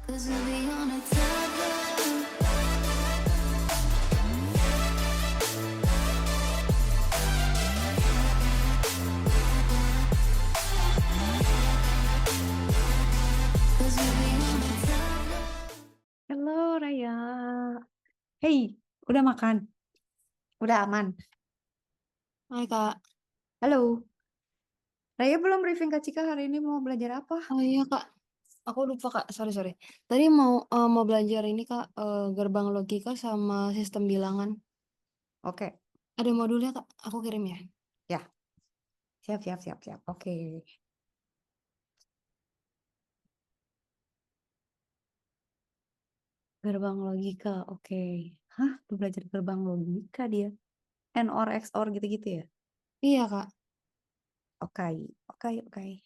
Halo Raya. Hey, udah makan? Udah aman? Hai Kak, Halo. Raya belum briefing Kak Cika hari ini mau belajar apa? oh iya Kak, aku lupa Kak, sorry. Tadi mau belajar ini Kak, gerbang logika sama sistem bilangan. Oke. Ada modulnya Kak, aku kirim ya. Ya, siap. Oke. Gerbang logika. Oke. Hah, udah belajar gerbang logika dia. And or X or gitu-gitu ya? Iya Kak, Oke.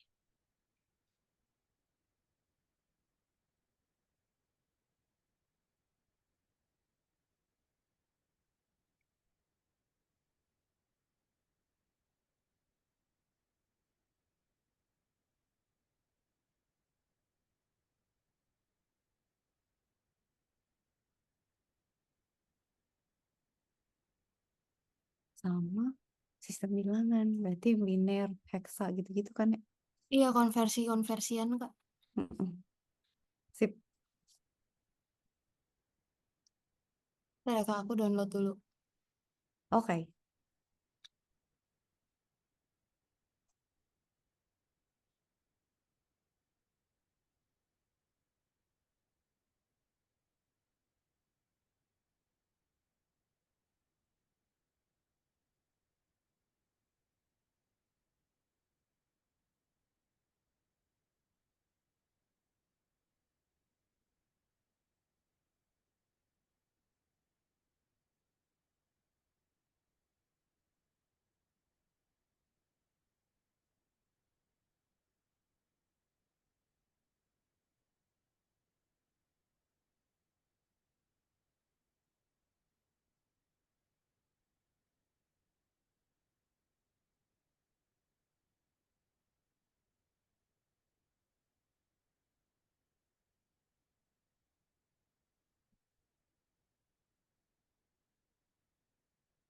Sama sistem bilangan. Berarti biner, heksa gitu-gitu kan ya? iya konversian Kak. Mm-mm. Sip. Bentar ya Kak, aku download dulu. Oke.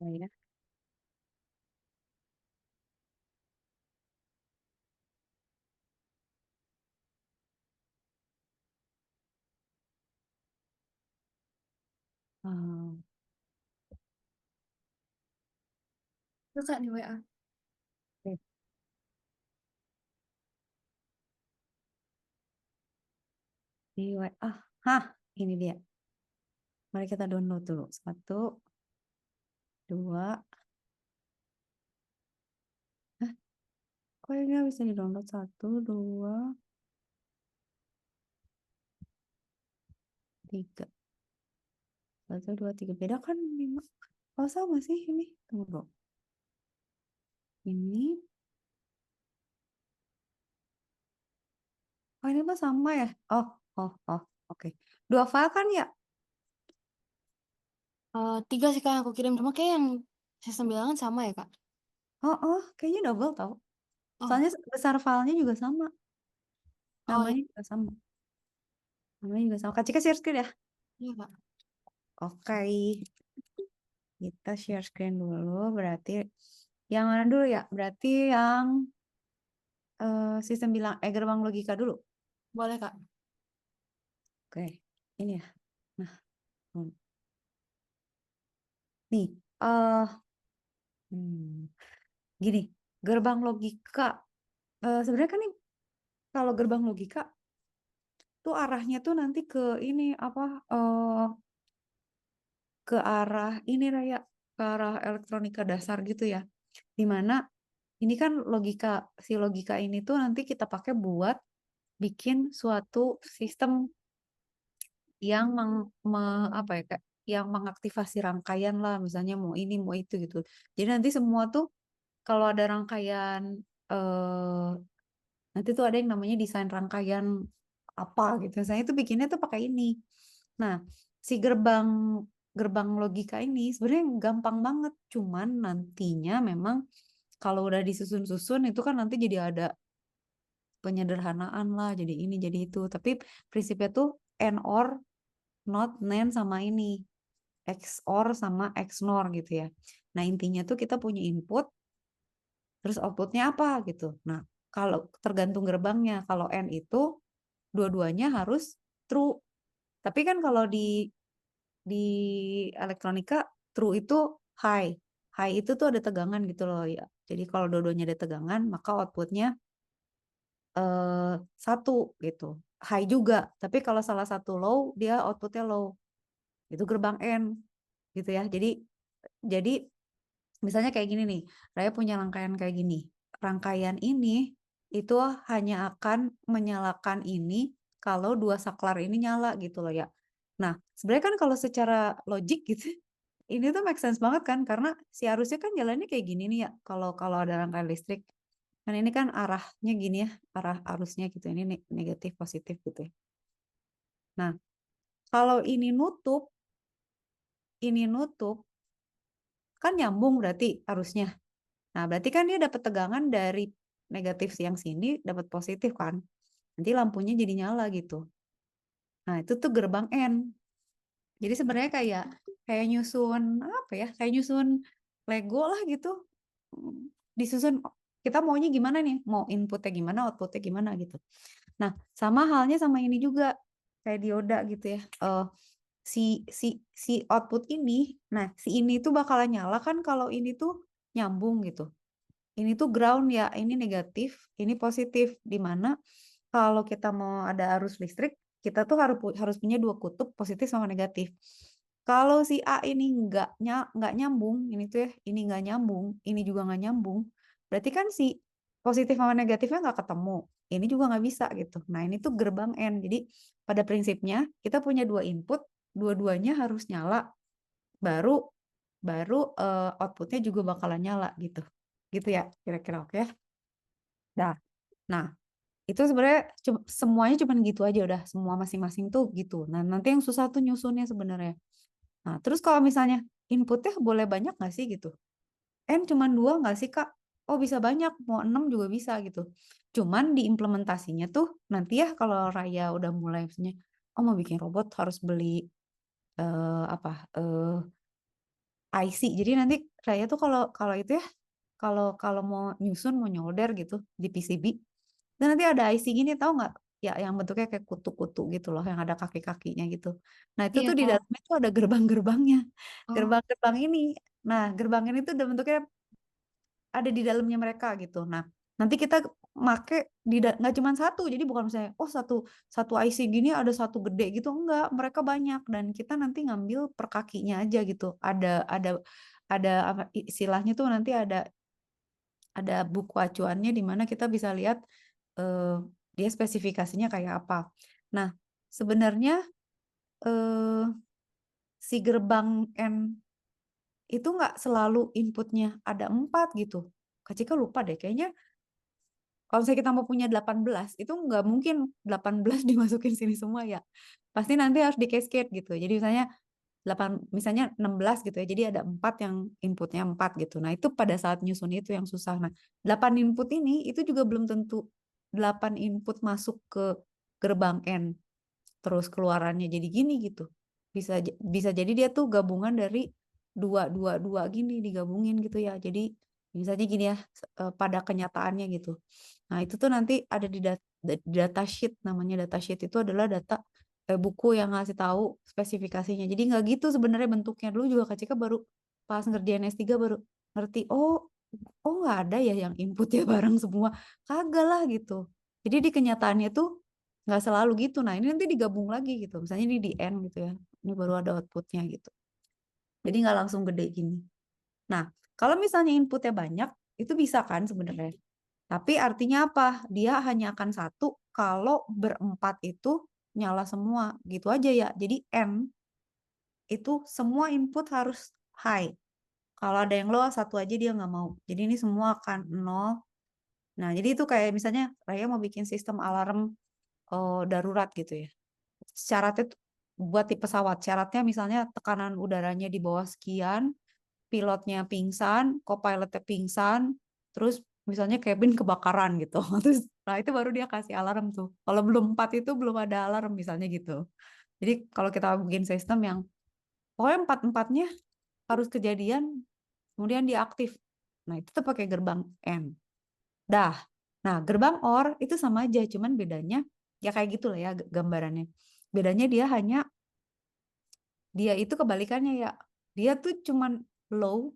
Oh, ya. Hmm. Itu Kak di WA. Oke. Hah, ini dia. Mari kita download dulu. 1, 2. Hah, kok ini nggak bisa di-download? 1, 2, 3. 1, 2, 3. Beda kan 5. Oh, sama sih ini. Tunggu dulu. Ini. Oh, ini mah sama ya? Oh. Oke. 2 file kan ya? 3 sih Kak yang aku kirim, cuma kayak yang sistem bilangan sama ya Kak. Kayaknya double tau. Oh, Soalnya besar filenya juga sama. oh iya, Namanya juga sama. Kak Cika share screen ya? iya Kak. Oke. Kita share screen dulu. Berarti yang mana dulu ya? Berarti yang sistem bilang gerbang logika dulu. Boleh Kak. Oke. Ini ya. Nah, hmm. Nih. Hmm, Gini. Gerbang logika. Sebenarnya kan nih kalau gerbang logika tuh arahnya tuh nanti ke ini apa? Ke arah ini Raya, ke arah elektronika dasar gitu ya. Dimana ini kan si logika ini tuh nanti kita pakai buat bikin suatu sistem yang apa ya Kak, yang mengaktifasi rangkaian lah, misalnya mau ini mau itu gitu. Jadi nanti semua tuh kalau ada rangkaian eh nanti tuh ada yang namanya desain rangkaian apa gitu. Saya itu bikinnya tuh pakai ini. Nah, si gerbang gerbang logika ini sebenarnya gampang banget, cuman nantinya memang kalau udah disusun-susun itu kan nanti jadi ada penyederhanaan lah, jadi ini jadi itu. Tapi prinsipnya tuh AND OR, NOT, NAND sama ini. XOR sama XNOR gitu ya. Nah, intinya tuh kita punya input, terus outputnya apa gitu. Nah, kalau tergantung gerbangnya, kalau AND itu dua-duanya harus true. Tapi kan kalau di elektronika true itu high. High itu tuh ada tegangan gitu loh ya. Jadi kalau dua-duanya ada tegangan, maka outputnya satu gitu. High juga. Tapi kalau salah satu low, dia outputnya low. Itu gerbang N gitu ya. Jadi misalnya kayak gini nih, Raya punya rangkaian kayak gini. Rangkaian ini itu hanya akan menyalakan ini kalau dua saklar ini nyala gitu loh ya. Nah, sebenarnya kan kalau secara logik gitu, ini tuh make sense banget kan, karena si arusnya kan jalannya kayak gini nih ya. Kalau kalau ada rangkaian listrik, kan ini kan arahnya gini ya, arah arusnya gitu. Ini negatif positif gitu ya. Nah, kalau ini nutup, kan nyambung berarti arusnya. Nah, berarti kan dia dapat tegangan dari negatif yang sini, dapat positif kan. Nanti lampunya jadi nyala gitu. Nah, itu tuh gerbang N. Jadi sebenarnya kayak kayak nyusun apa ya? Kayak nyusun Lego lah gitu. Disusun kita maunya gimana nih? Mau inputnya gimana, outputnya gimana gitu. Nah, sama halnya sama ini juga kayak dioda gitu ya. Si si output ini, nah si ini tuh bakalan nyala kan kalau ini tuh nyambung gitu. Ini tuh ground ya, ini negatif, ini positif. Di mana kalau kita mau ada arus listrik, kita tuh harus punya dua kutub positif sama negatif. Kalau si A ini nggak nyambung, ini tuh ya, ini nggak nyambung, ini juga nggak nyambung. Berarti kan si positif sama negatifnya nggak ketemu. Ini juga nggak bisa gitu. Nah ini tuh gerbang N. Jadi pada prinsipnya kita punya dua input, dua-duanya harus nyala, baru baru outputnya juga bakalan nyala gitu. Gitu ya, kira-kira oke. Dah. Nah, itu sebenarnya semuanya cuma gitu aja udah, semua masing-masing tuh gitu. Nah, nanti yang susah tuh nyusunnya sebenarnya. Nah, terus kalau misalnya inputnya boleh banyak nggak sih gitu? N cuma dua nggak sih Kak? Oh bisa banyak, mau 6 juga bisa gitu. Cuman di implementasinya tuh nanti ya kalau Raya udah mulai misalnya, oh mau bikin robot harus beli apa IC. Jadi nanti Raya tuh kalau kalau itu ya kalau kalau mau nyusun mau nyolder gitu di PCB, dan nanti ada IC gini tahu nggak? Ya yang bentuknya kayak kutu-kutu gitu loh, yang ada kaki-kakinya gitu. Nah itu Iya, tuh di Kak. dalamnya tuh ada gerbang-gerbangnya, Oh, gerbang-gerbang ini. Nah gerbang ini tuh udah bentuknya ada di dalamnya mereka gitu. Nah nanti kita make nggak cuma satu, jadi bukan misalnya oh satu satu IC gini ada satu gede gitu, enggak, mereka banyak dan kita nanti ngambil per kakinya aja gitu. Ada apa istilahnya tuh nanti ada buku acuannya di mana kita bisa lihat eh, dia spesifikasinya kayak apa. Nah, sebenarnya eh, si gerbang N itu nggak selalu inputnya ada 4 gitu. Kak Cika lupa deh, kayaknya kalau misalnya kita mau punya 18, itu nggak mungkin 18 dimasukin sini semua ya. Pasti nanti harus di cascade gitu. Jadi misalnya 8, misalnya 16 gitu ya. Jadi ada 4 yang inputnya 4 gitu. Nah, itu pada saat nyusun itu yang susah. Nah, 8 input ini itu juga belum tentu 8 input masuk ke gerbang N. Terus keluarannya jadi gini gitu. Bisa jadi dia tuh gabungan dari dua dua dua gini digabungin gitu ya. Jadi misalnya gini ya pada kenyataannya gitu. Nah, itu tuh nanti ada di data sheet, namanya data sheet itu adalah data buku yang ngasih tahu spesifikasinya. Jadi nggak gitu sebenarnya bentuknya. Dulu juga Kak Cika baru pas ngerjain S3 baru ngerti, oh nggak ada ya yang inputnya bareng semua. Kagak lah gitu. Jadi di kenyataannya tuh nggak selalu gitu. Nah, ini nanti digabung lagi gitu. Misalnya ini di end gitu ya. Ini baru ada outputnya gitu. Jadi nggak langsung gede gini. Nah, kalau misalnya inputnya banyak, itu bisa kan sebenarnya. Tapi artinya apa? Dia hanya akan satu kalau berempat itu nyala semua. Gitu aja ya. Jadi N itu semua input harus high. Kalau ada yang low, satu aja dia nggak mau. Jadi ini semua akan nol. Nah, jadi itu kayak misalnya Raya mau bikin sistem alarm darurat gitu ya. Syaratnya buat di pesawat, syaratnya misalnya tekanan udaranya di bawah sekian, pilotnya pingsan, co-pilotnya pingsan, terus misalnya cabin kebakaran gitu. Terus Nah, itu baru dia kasih alarm tuh. Kalau belum 4 itu belum ada alarm misalnya gitu. Jadi kalau kita bikin sistem yang pokoknya empat-empatnya harus kejadian, kemudian dia aktif. Nah, itu tuh pakai gerbang N. Dah. Nah, gerbang OR itu sama aja, cuman bedanya ya kayak gitulah ya gambarannya. Bedanya dia hanya dia itu kebalikannya ya. Dia tuh cuman low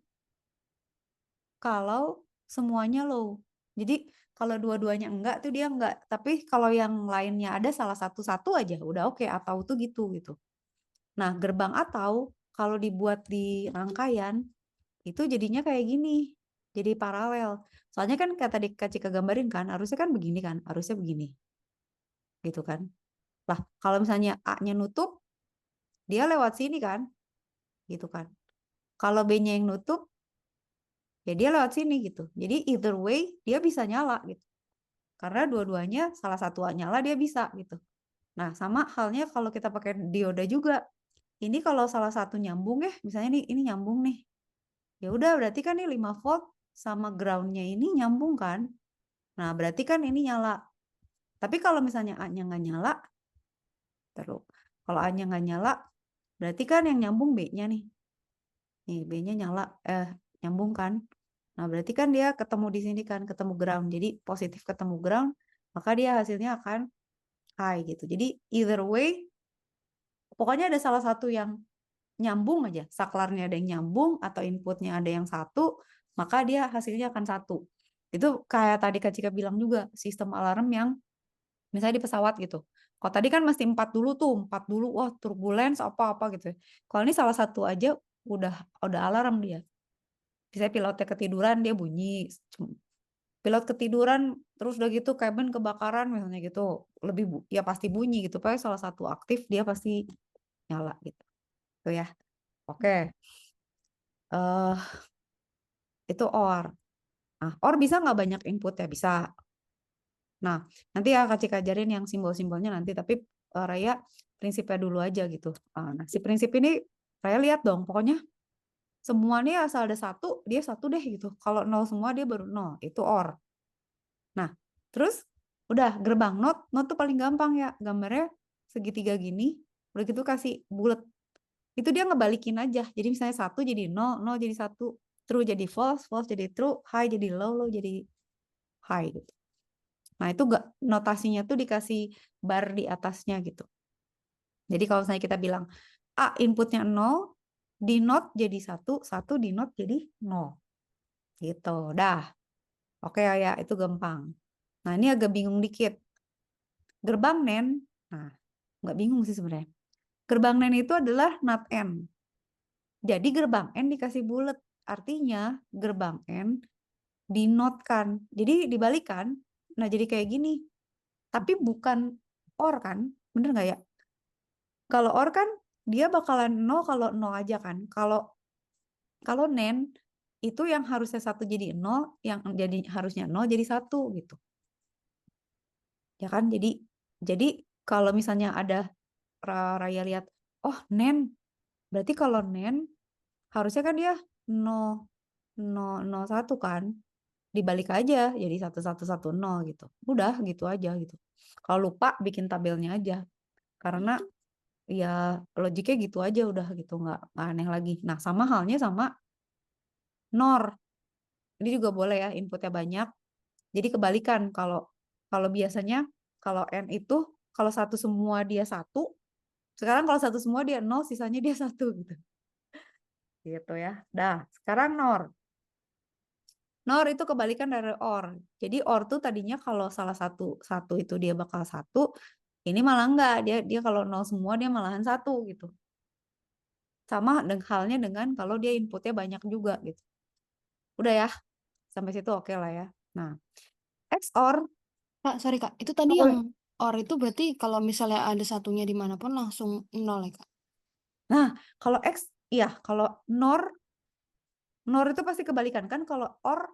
kalau semuanya low. Jadi kalau dua-duanya enggak tuh dia enggak. Tapi kalau yang lainnya ada salah satu-satu aja udah oke, atau tuh gitu gitu. Nah, gerbang atau kalau dibuat di rangkaian itu jadinya kayak gini. Jadi paralel. Soalnya kan kata tadi Kak Cika gambarin kan, harusnya kan begini kan, harusnya begini. Gitu kan. Lah, kalau misalnya A-nya nutup, dia lewat sini kan, gitu kan. Kalau B-nya yang nutup, ya dia lewat sini gitu. Jadi either way dia bisa nyala gitu. Karena dua-duanya salah satu nyala dia bisa gitu. Nah, sama halnya kalau kita pakai dioda juga. Ini kalau salah satu nyambung ya, misalnya nih ini nyambung nih. Ya udah berarti kan nih 5 volt sama groundnya ini nyambung kan. Nah, berarti kan ini nyala. Tapi kalau misalnya A-nya nggak nyala, terus kalau A-nya nggak nyala, berarti kan yang nyambung B-nya nih. Nih, B-nya nyala, nyambung kan. Nah, berarti kan dia ketemu di sini kan, ketemu ground. Jadi positif ketemu ground, maka dia hasilnya akan high gitu. Jadi either way, pokoknya ada salah satu yang nyambung aja. Saklarnya ada yang nyambung atau inputnya ada yang satu, maka dia hasilnya akan satu. Itu kayak tadi Kak Cika bilang juga, sistem alarm yang misalnya di pesawat gitu. Kalau tadi kan mesti 4 dulu tuh, 4 dulu, wah turbulence apa-apa gitu. Kalau ini salah satu aja udah alarm dia. Misalnya pilotnya ketiduran dia bunyi. Pilot ketiduran terus udah gitu cabin kebakaran misalnya gitu. Lebih ya pasti bunyi gitu. Pokoknya salah satu aktif dia pasti nyala gitu. Tuh ya. Oke. Eh itu OR. Nah, OR bisa nggak banyak input ya? Bisa. Nah, nanti ya Kak Cika ajarin yang simbol-simbolnya nanti. Tapi Raya prinsipnya dulu aja gitu. Nah, si prinsip ini Raya lihat dong. Pokoknya semua nih asal ada satu, dia satu deh gitu. Kalau nol semua dia baru nol. Itu OR. Nah, terus udah gerbang not tuh paling gampang ya. Gambarnya segitiga gini. Udah gitu kasih bulat. Itu dia ngebalikin aja. Jadi misalnya satu jadi nol, nol jadi satu. True jadi false, false jadi true, high jadi low, low jadi high gitu. Nah, itu gak notasinya tuh dikasih bar di atasnya gitu. Jadi kalau misalnya kita bilang A inputnya 0, di not jadi 1, 1 di not jadi 0. Gitu. Dah. Oke ya, itu gampang. Nah, ini agak bingung dikit. Gerbang NAND, nah, nggak bingung sih sebenarnya. Gerbang NAND itu adalah NAT N. Jadi gerbang N dikasih bulat. Artinya gerbang N dinotkan. Jadi dibalikan. Nah, jadi kayak gini. Tapi bukan OR kan? Bener nggak ya? Kalau OR kan dia bakalan 0 kalau 0 aja kan. Kalau kalau NAND itu yang harusnya satu jadi 0, yang jadi harusnya 0 jadi satu gitu. Ya kan? Jadi kalau misalnya ada Raya lihat, oh NAND, berarti kalau NAND harusnya kan dia 0 0 0 1 kan. Dibalik aja jadi 1 1 1 0 gitu. Udah gitu aja gitu. Kalau lupa bikin tabelnya aja. Karena ya logiknya gitu aja udah gitu, nggak aneh lagi. Nah, sama halnya sama NOR. Ini juga boleh ya inputnya banyak. Jadi kebalikan kalau kalau biasanya kalau N itu kalau satu semua dia satu, sekarang kalau satu semua dia nol, sisanya dia satu gitu. Gitu ya. Dah, sekarang NOR. NOR itu kebalikan dari OR. Jadi OR tuh tadinya kalau salah satu satu itu dia bakal satu, ini malah enggak. Dia kalau nol semua dia malahan satu gitu. Sama halnya dengan kalau dia inputnya banyak juga gitu. Udah ya, sampai situ oke lah ya. Nah, XOR, Kak, sorry Kak, itu tadi yang boleh. OR itu berarti kalau misalnya ada satunya dimanapun langsung nol ya Kak? Nah, kalau X, iya, kalau NOR, NOR itu pasti kebalikan kan. Kalau OR,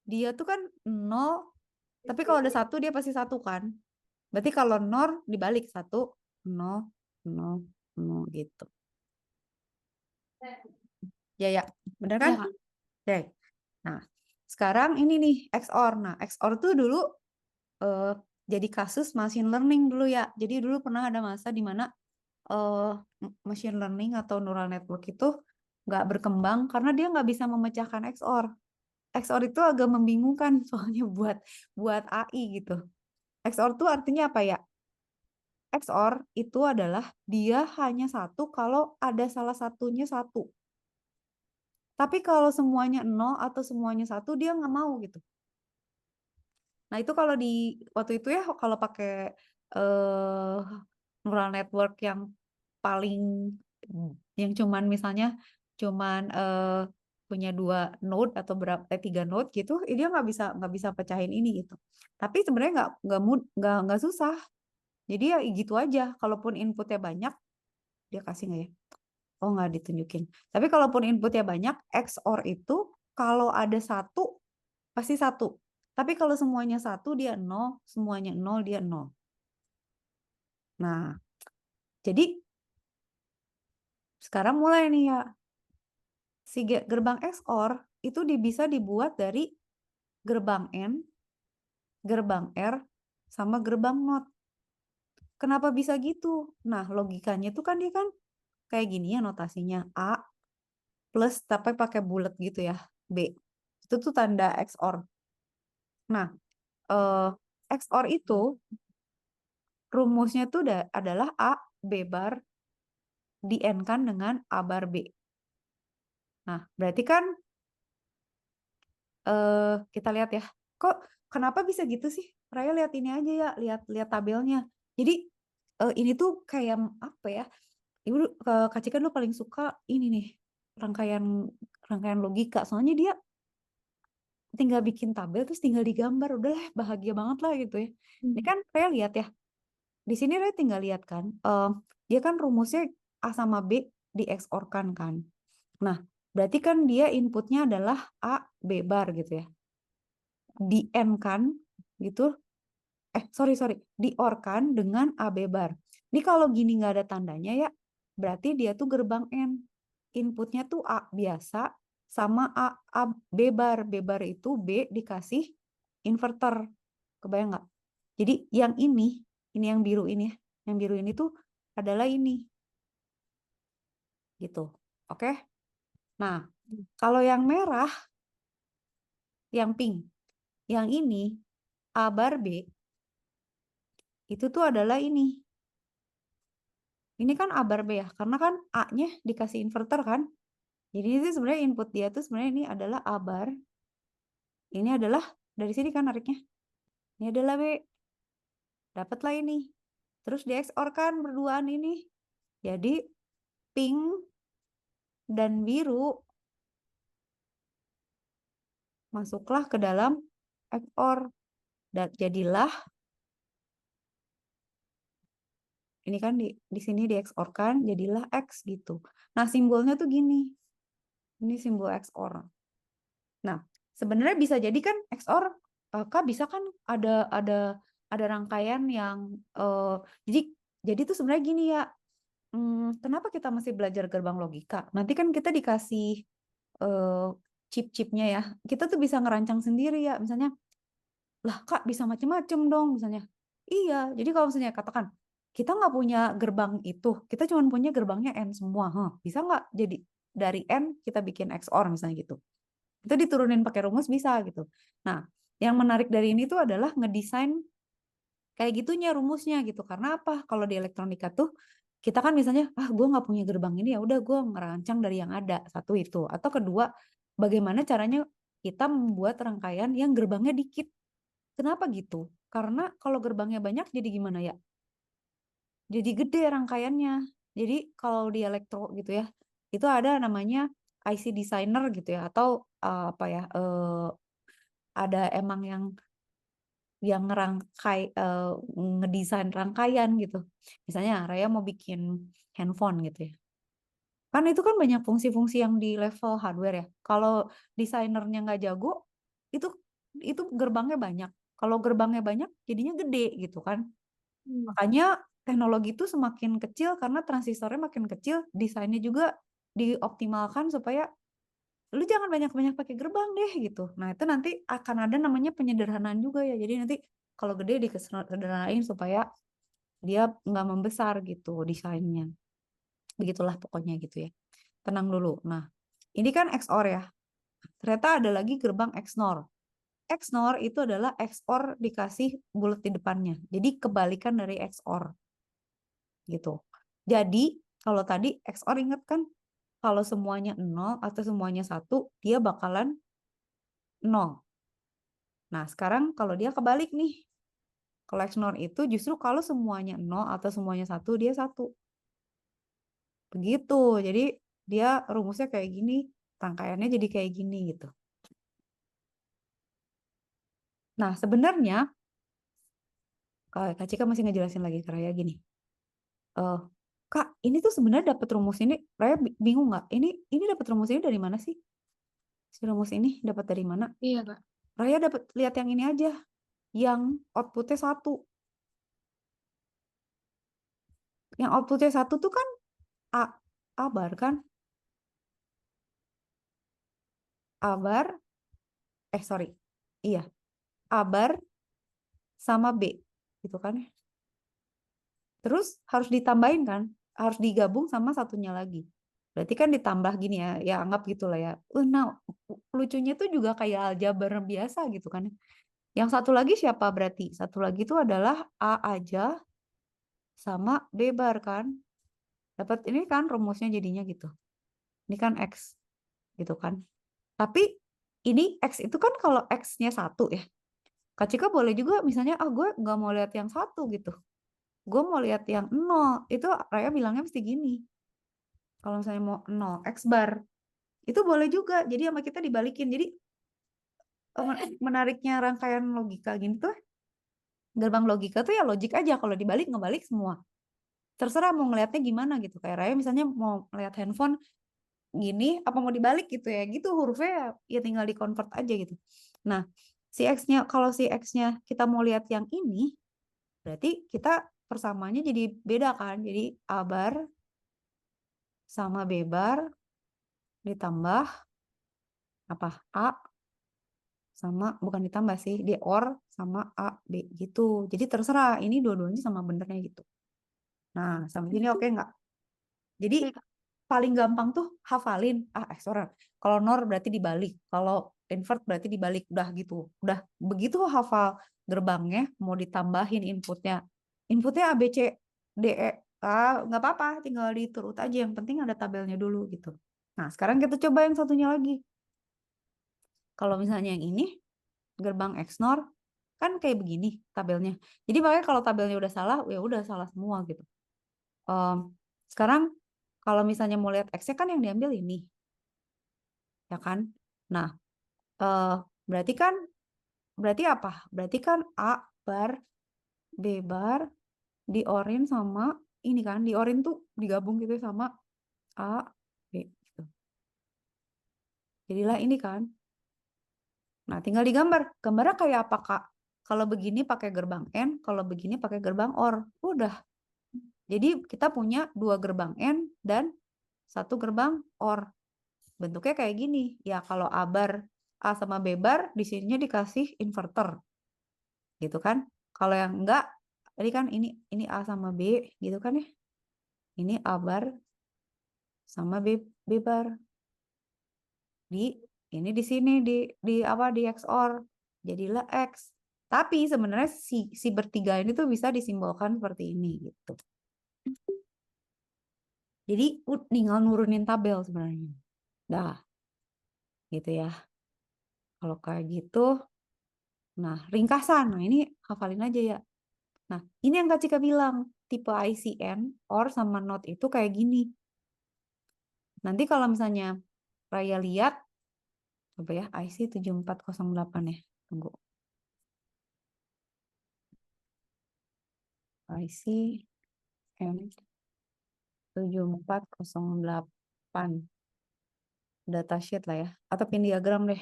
dia tuh kan nol, tapi kalau ada satu dia pasti satu kan. Berarti kalau NOR dibalik satu, nol, nol, nol gitu. Ya, ya, benar kan? Iya Kak. Oke. Nah, sekarang ini nih XOR. Nah, XOR tuh dulu eh, jadi kasus machine learning dulu ya. Jadi dulu pernah ada masa di mana eh, machine learning atau neural network itu nggak berkembang karena dia nggak bisa memecahkan XOR. XOR itu agak membingungkan soalnya buat buat AI gitu. XOR itu artinya apa ya? XOR itu adalah dia hanya satu kalau ada salah satunya satu. Tapi kalau semuanya nol atau semuanya satu dia nggak mau gitu. Nah itu kalau di waktu itu ya kalau pakai eh, neural network yang paling yang cuman misalnya cuman punya 2 node atau berapa 3 node gitu, dia nggak bisa pecahin ini gitu. Tapi sebenarnya nggak susah. Jadi ya gitu aja. Kalaupun inputnya banyak, dia kasih nggak ya? Oh nggak ditunjukin. Tapi kalaupun inputnya banyak, XOR itu kalau ada satu pasti satu. Tapi kalau semuanya satu dia nol, semuanya nol dia nol. Nah, jadi sekarang mulai nih ya, si gerbang XOR itu bisa dibuat dari gerbang N, gerbang R, sama gerbang NOT. Kenapa bisa gitu? Nah, logikanya itu kan dia kan kayak gini ya notasinya. A plus tapi pakai bulat gitu ya. B. Itu tuh tanda XOR. Nah, eh, XOR itu rumusnya tuh adalah A B bar di N kan dengan A bar B. Nah, berarti kan kita lihat ya. Kok kenapa bisa gitu sih? Raya lihat ini aja ya, lihat tabelnya. Jadi ini tuh kayak apa ya? Ibu Kak Cika dulu paling suka ini nih, rangkaian rangkaian logika. Soalnya dia tinggal bikin tabel terus tinggal digambar, udah bahagia banget lah gitu ya. Ini kan Raya lihat ya. Di sini Raya tinggal lihat kan. Dia kan rumusnya A sama B di XOR-kan kan. Nah, berarti kan dia inputnya adalah A B bar gitu ya. Di N kan gitu. Sorry, di OR kan dengan AB bar. Ini kalau gini nggak ada tandanya ya, berarti dia tuh gerbang N. Inputnya tuh A biasa sama A B bar. B bar itu B dikasih inverter. Kebayang nggak? Jadi yang ini yang biru ini ya. Yang biru ini tuh adalah ini. Gitu. Oke? Nah, kalau yang merah, yang pink, yang ini A bar B itu tuh adalah ini. Ini kan A bar B ya, karena kan A-nya dikasih inverter kan. Jadi itu sebenarnya input dia tuh sebenarnya ini adalah A bar. Ini adalah dari sini kan nariknya. Ini adalah B. Dapatlah ini. Terus di XOR kan berduaan ini. Jadi pink dan biru masuklah ke dalam XOR. Dan jadilah ini kan di sini di XOR kan jadilah X gitu. Nah, simbolnya tuh gini. Ini simbol XOR. Nah, sebenarnya bisa jadi kan XOR Kak bisa kan ada rangkaian yang jadi tuh sebenarnya gini ya. Kenapa kita masih belajar gerbang logika? Nanti kan kita dikasih eh, chip-chipnya ya. Kita tuh bisa ngerancang sendiri ya. Misalnya, lah Kak bisa macem-macem dong misalnya. Iya, jadi kalau misalnya katakan kita nggak punya gerbang itu, kita cuma punya gerbangnya N semua. Bisa nggak jadi dari N kita bikin XOR misalnya gitu. Itu diturunin pakai rumus bisa gitu. Nah, yang menarik dari ini tuh adalah ngedesain kayak gitunya rumusnya gitu. Karena apa? Kalau di elektronika tuh kita kan misalnya, gue nggak punya gerbang ini ya udah gue ngerancang dari yang ada satu itu. Atau kedua, bagaimana caranya kita membuat rangkaian yang gerbangnya dikit. Kenapa gitu? Karena kalau gerbangnya banyak jadi gimana ya? Jadi gede rangkaiannya. Jadi kalau di elektro gitu ya, itu ada namanya IC designer gitu ya, atau apa ya? Ada emang yang ngerangkai ngedesain rangkaian gitu. Misalnya Raya mau bikin handphone gitu ya. Kan itu kan banyak fungsi-fungsi yang di level hardware ya. Kalau desainernya nggak jago, itu gerbangnya banyak. Kalau gerbangnya banyak, jadinya gede gitu kan. Makanya teknologi itu semakin kecil karena transistornya makin kecil, desainnya juga dioptimalkan supaya lu jangan banyak-banyak pakai gerbang deh gitu. Nah, itu nanti akan ada namanya penyederhanaan juga ya. Jadi nanti kalau gede disederhanain supaya dia nggak membesar gitu desainnya. Begitulah pokoknya gitu ya. Tenang dulu. Nah, ini kan XOR ya. Ternyata ada lagi gerbang XNOR. XNOR itu adalah XOR dikasih bulat di depannya. Jadi kebalikan dari XOR gitu. Jadi kalau tadi XOR ingat kan kalau semuanya 0 atau semuanya 1 dia bakalan 0. Nah, sekarang kalau dia kebalik nih. Kalau XNOR itu justru kalau semuanya 0 atau semuanya 1 dia 1. Begitu. Jadi dia rumusnya kayak gini, rangkaiannya jadi kayak gini gitu. Nah, sebenarnya Kak Cika masih ngejelasin lagi ke Raya gini. eh Kak, ini tuh sebenarnya dapat rumus ini, Raya bingung nggak? Ini dapat rumus ini dari mana sih? Si rumus ini dapat dari mana? Iya, Kak. Raya dapat lihat yang ini aja, yang outputnya 1. Yang outputnya 1 tuh kan A, A bar kan? A bar, sorry. Iya, A bar sama B, gitu kan ya. Terus harus ditambahin kan? Harus digabung sama satunya lagi. Berarti kan ditambah gini ya, ya anggap gitulah ya. Nah, lucunya tuh juga kayak aljabar biasa gitu kan. Yang satu lagi siapa berarti? Satu lagi itu adalah A aja sama B bar kan. Dapat ini kan rumusnya jadinya gitu. Ini kan X gitu kan. Tapi ini X itu kan kalau X-nya 1 ya. Kak Cika boleh juga misalnya, gue nggak mau lihat yang 1 gitu. Gue mau lihat yang 0. Itu Raya bilangnya mesti gini. Kalau misalnya mau 0, X bar. Itu boleh juga. Jadi sama kita dibalikin. Jadi menariknya rangkaian logika gini tuh, gerbang logika tuh ya logik aja. Kalau dibalik, ngebalik semua. Terserah mau ngelihatnya gimana gitu. Kayak Raya misalnya mau ngelihat handphone gini, apa mau dibalik gitu ya. Gitu hurufnya ya tinggal di convert aja gitu. Nah, si X-nya, kalau si X-nya kita mau lihat yang ini, berarti kita persamaannya jadi beda kan. Jadi A bar sama B bar ditambah apa? A sama, bukan ditambah sih, di OR sama A, B gitu. Jadi terserah, ini dua-duanya sama benernya gitu. Nah, sampai sini oke nggak? Jadi Oke, Kak. paling gampang tuh hafalin, XOR. Kalau NOR berarti dibalik, kalau invert berarti dibalik, udah gitu. Udah begitu hafal gerbangnya, mau ditambahin inputnya. Inputnya A, B, C, D, E, nggak apa-apa, tinggal diturut aja. Yang penting ada tabelnya dulu gitu. Nah, sekarang kita coba yang satunya lagi. Kalau misalnya yang ini, gerbang XNOR, kan kayak begini tabelnya. Jadi makanya kalau tabelnya udah salah, ya udah salah semua gitu. Sekarang kalau misalnya mau lihat X-nya kan yang diambil ini, ya kan? Nah, eh, berarti kan, berarti apa? Berarti kan A bar, B bar, diorin sama ini kan, diorin tuh digabung gitu sama A, B gitu. Jadilah ini kan. Nah, tinggal digambar. Gambarnya kayak apa, Kak? Kalau begini pakai gerbang N, kalau begini pakai gerbang OR. Udah. Jadi kita punya 2 gerbang N dan 1 gerbang OR. Bentuknya kayak gini. Ya kalau A bar, A sama B bar, di sininya dikasih inverter. Gitu kan. Kalau yang enggak, tadi kan ini A sama B gitu kan ya. Ini A bar sama B bar. Ini di sini di apa di XOR. Jadilah X. Tapi sebenarnya si bertiga ini tuh bisa disimbolkan seperti ini gitu. Jadi tinggal nurunin tabel sebenarnya. Dah, gitu ya. Kalau kayak gitu, nah ringkasan. Nah ini hafalin aja ya. Nah ini yang Kak Cika bilang, tipe ICN, OR sama NOT itu kayak gini. Nanti kalau misalnya Raya lihat, coba ya, IC 7408 ya. Tunggu. IC M7408. Datasheet lah ya. Atau pin diagram deh.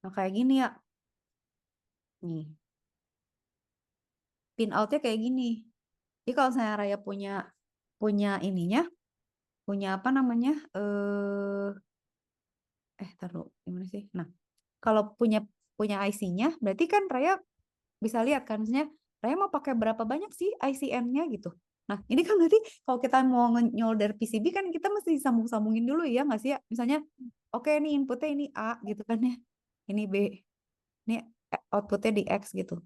Nah kayak gini ya. Nih. Pin outnya kayak gini. Jadi kalau saya Raya punya punya ininya, punya apa namanya? Taruh gimana sih? Nah, kalau punya punya IC-nya, berarti kan Raya bisa lihat kan, misalnya Raya mau pakai berapa banyak sih ICN-nya gitu. Nah, ini kan berarti kalau kita mau nyolder PCB kan kita mesti sambung-sambungin dulu ya nggak sih ya? Misalnya, oke ini inputnya ini A gitu kan ya, ini B, ini outputnya di X gitu.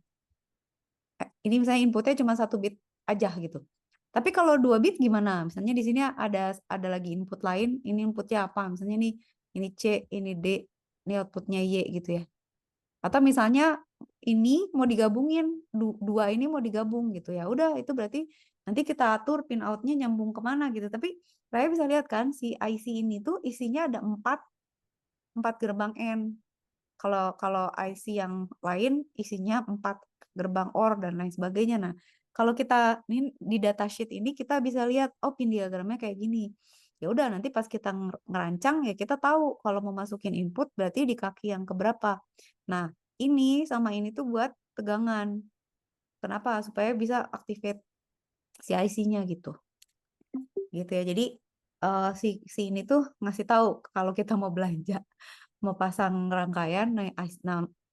Ini misalnya inputnya cuma 1 bit aja gitu. Tapi kalau 2 bit gimana? Misalnya di sini ada lagi input lain, ini inputnya apa? Misalnya ini C, ini D, ini outputnya Y gitu ya. Atau misalnya ini mau digabungin, dua ini mau digabung gitu ya. Udah itu berarti nanti kita atur pin outnya nyambung kemana gitu. Tapi saya bisa lihat kan si IC ini tuh isinya ada 4 gerbang N. Kalau IC yang lain isinya 4 gerbang OR dan lain sebagainya. Nah, kalau kita ini di datasheet ini kita bisa lihat oh pin diagramnya kayak gini. Ya udah nanti pas kita ngerancang ya kita tahu kalau mau masukin input berarti di kaki yang keberapa. Nah, ini sama ini tuh buat tegangan. Kenapa? Supaya bisa activate si IC-nya gitu. Gitu ya. Jadi si ini tuh ngasih tahu kalau kita mau belanja mau pasang rangkaian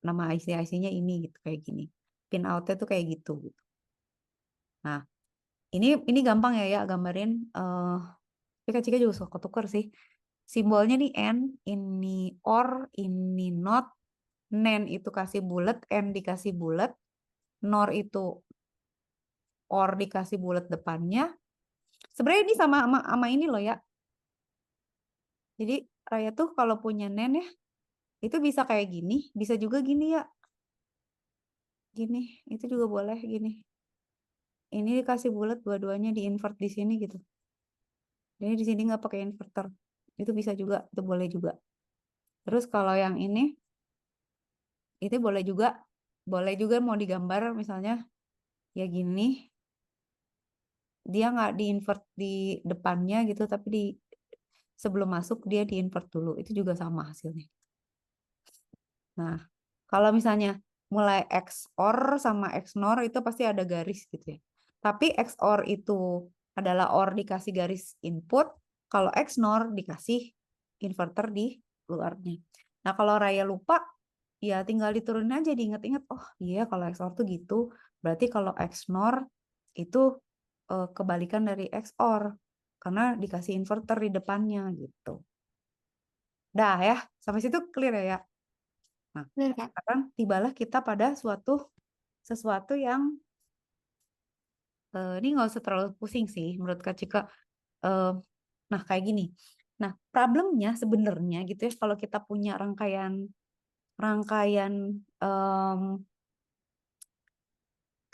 nama IC-IC-nya ini gitu kayak gini. Pin out-nya tuh kayak gitu. Nah, ini gampang ya gambarin tapi Cika juga suka tuker sih. Simbolnya nih N, ini OR, ini NOT, NAND itu kasih bulat, N dikasih bulat, NOR itu OR dikasih bulat depannya. Sebenarnya ini sama ini loh ya. Jadi Raya tuh kalau punya NAND ya, itu bisa kayak gini, bisa juga gini ya. Gini, itu juga boleh gini. Ini dikasih bulat dua-duanya di invert di sini gitu. Jadi di sini nggak pakai inverter. Itu bisa juga, itu boleh juga. Terus kalau yang ini, itu boleh juga mau digambar misalnya ya gini. Dia nggak di invert di depannya gitu, tapi sebelum masuk dia di invert dulu. Itu juga sama hasilnya. Nah, kalau misalnya mulai XOR sama XNOR itu pasti ada garis gitu ya. Tapi XOR itu adalah OR dikasih garis input, kalau XNOR dikasih inverter di luarnya. Nah, kalau Raya lupa, ya tinggal diturunin aja diinget-inget, oh iya kalau XOR tuh gitu, berarti kalau XNOR itu kebalikan dari XOR, karena dikasih inverter di depannya gitu. Dah ya, sampai situ clear ya? Nah, Bener, Kak. sekarang tibalah kita pada sesuatu yang ini nggak usah terlalu pusing sih menurut Kak Cika. Eh, nah kayak gini. Nah problemnya sebenarnya gitu ya kalau kita punya rangkaian rangkaian em,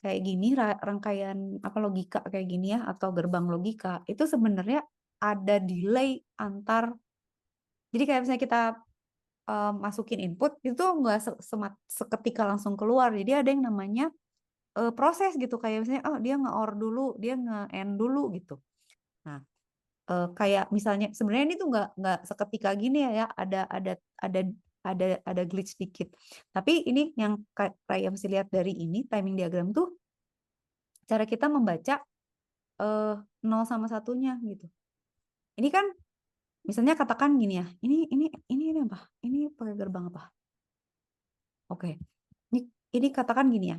kayak gini rangkaian apa logika kayak gini ya atau gerbang logika itu sebenarnya ada delay antar. Jadi kayak misalnya kita masukin input itu nggak seketika langsung keluar. Jadi ada yang namanya proses gitu kayak misalnya oh dia nge-OR dulu, dia nge-end dulu gitu. Nah, kayak misalnya sebenarnya ini tuh nggak seketika gini ya, ada ada glitch dikit. Tapi ini yang kayak mesti lihat dari ini timing diagram tuh cara kita membaca 0 sama satunya gitu. Ini kan misalnya katakan gini ya, ini apa? Ini pakai gerbang apa? Oke. Ini katakan gini ya.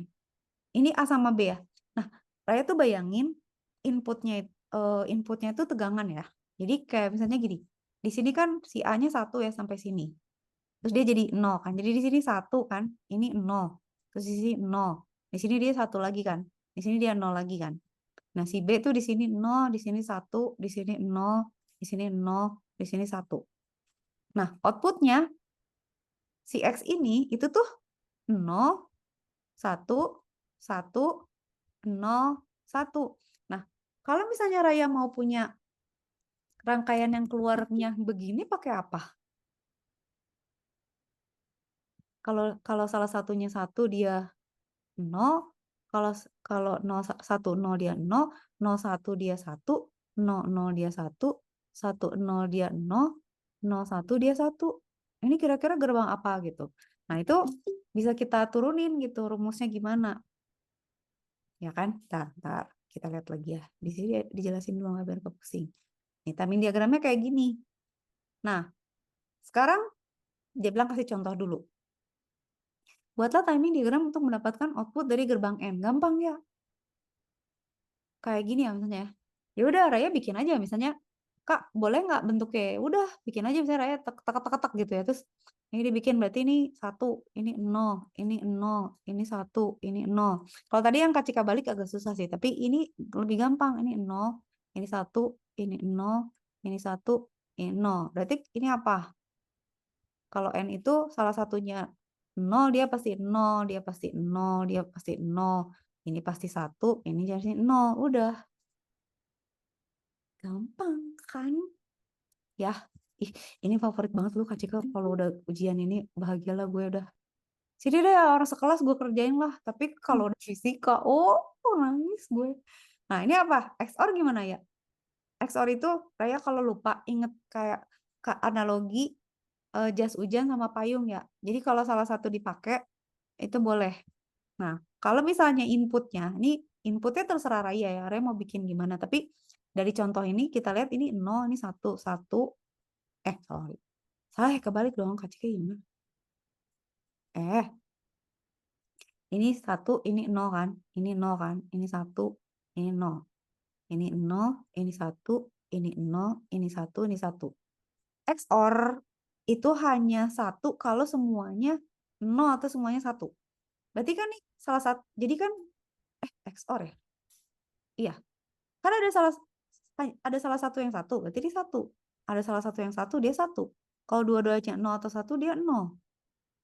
Ini A sama B ya. Nah, Raya tuh bayangin inputnya inputnya itu tegangan ya. Jadi kayak misalnya gini, di sini kan si A-nya 1 ya sampai sini. Terus dia jadi 0 kan. Jadi di sini 1 kan, ini 0. Terus di sini 0. Di sini dia 1 lagi kan. Di sini dia 0 lagi kan. Nah, si B tuh di sini 0, di sini 1, di sini 0, di sini 0, di sini 1. Nah, outputnya si X ini itu tuh 0, 1, 1, 0, 1. Nah, kalau misalnya Raya mau punya rangkaian yang keluarnya begini pakai apa? Kalau salah satunya 1 dia 0, kalau kalau 0 1 0 dia 0, 0 1 dia 1, 0 0 dia 1, 1 0 dia 0, 0 1 dia 1. Ini kira-kira gerbang apa gitu. Nah, itu bisa kita turunin gitu rumusnya gimana. Ya kan? Ntar kita lihat lagi ya. Di sini dijelasin dulu nggak biar kepusing. Nih, timing diagramnya kayak gini. Nah, sekarang dia bilang kasih contoh dulu. Buatlah timing diagram untuk mendapatkan output dari gerbang N. Gampang ya. Kayak gini ya misalnya. Ya udah Raya bikin aja misalnya, Kak, boleh nggak bentuknya? Udah, bikin aja misalnya Raya tek tek tek tek gitu ya. Terus ini dibikin berarti ini 1, ini 0, ini 0, ini 1, ini 0. Kalau tadi yang Kak Cika balik agak susah sih, tapi ini lebih gampang. Ini 0, ini 1, ini 0, ini 1, ini 0. Berarti ini apa? Kalau N itu salah satunya 0, dia pasti 0, dia pasti 0, dia pasti 0. Ini pasti 1, ini pasti 0. Udah. Gampang kan? Ya, ih, ini favorit banget lu Kak Cika. Kalau udah ujian ini bahagialah gue udah. Sini deh orang sekelas gue kerjain lah. Tapi kalau udah fisika, oh nangis gue. Nah ini apa? XOR gimana ya? XOR itu kayak kalau lupa inget kayak analogi jas hujan sama payung ya. Jadi kalau salah satu dipakai itu boleh. Nah, kalau misalnya ini inputnya terserah Raya ya. Raya mau bikin gimana. Tapi dari contoh ini kita lihat ini 0, ini 1, 1. Sorry. Salah ya, kebalik dong. Kak Cika gimana? Ini 1, ini 0 kan. Ini 0 kan. Ini 1, ini 0. Ini 0, ini 1, ini 0, ini 1, ini 1. XOR itu hanya 1 kalau semuanya 0 atau semuanya 1. Berarti kan nih salah satu, jadi kan XOR ya? Iya. Kan ada salah satu yang 1, berarti dia 1. Ada salah satu yang 1, dia 1. Kalau dua-duanya 0 atau 1, dia 0.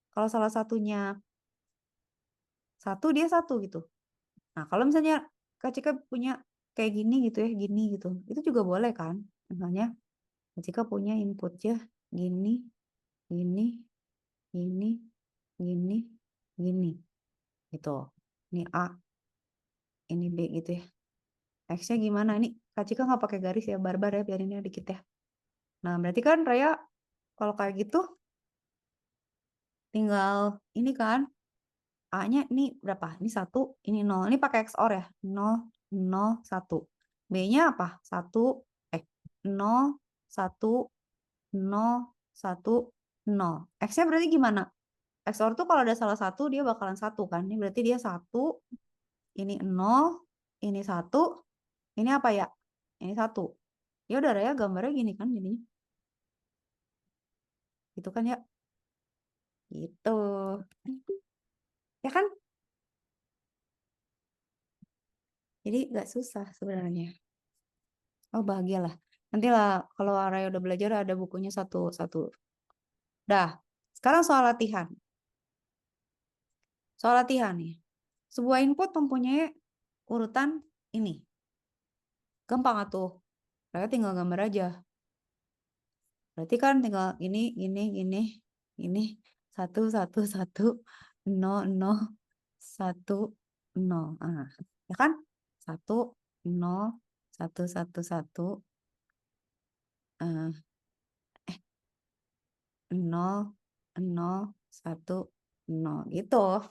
Kalau salah satunya 1, dia 1 gitu. Nah, kalau misalnya Kak Cika punya kayak gini gitu ya, gini gitu. Itu juga boleh kan? Misalnya Kak Cika punya inputnya gini, gini, gini, gini, gini. Gitu. Ini A, ini B gitu ya. X-nya gimana? Ini Kak Cika nggak pakai garis ya, barbar ya, biarin ya dikit ya. Nah, berarti kan Raya kalau kayak gitu tinggal ini kan A-nya ini berapa? Ini 1, ini 0. Ini pakai XOR ya. 0, 0, 1. B-nya apa? 1, 0, 1, 0, 1, 0. X-nya berarti gimana? XOR tuh kalau ada salah satu, dia bakalan 1 kan? Ini berarti dia 1, ini 0, ini 1, ini apa ya? Ini 1. Ya udah ya gambarnya gini kan jadinya. Gitu kan ya? Gitu. Ya kan? Jadi gak susah sebenarnya. Oh bahagialah. Nanti lah kalau Araya udah belajar ada bukunya satu-satu. Dah. Sekarang soal latihan. Soal latihan nih. Sebuah input mempunyai urutan ini. Gampang atuh. Araya tinggal gambar aja. Berarti kan tinggal ini. Satu, satu, satu. Nol, nol. Satu, nol. Ah, ya kan? Satu, nol. Satu, satu, satu. Eh, nol, nol, satu, nol. Gitu.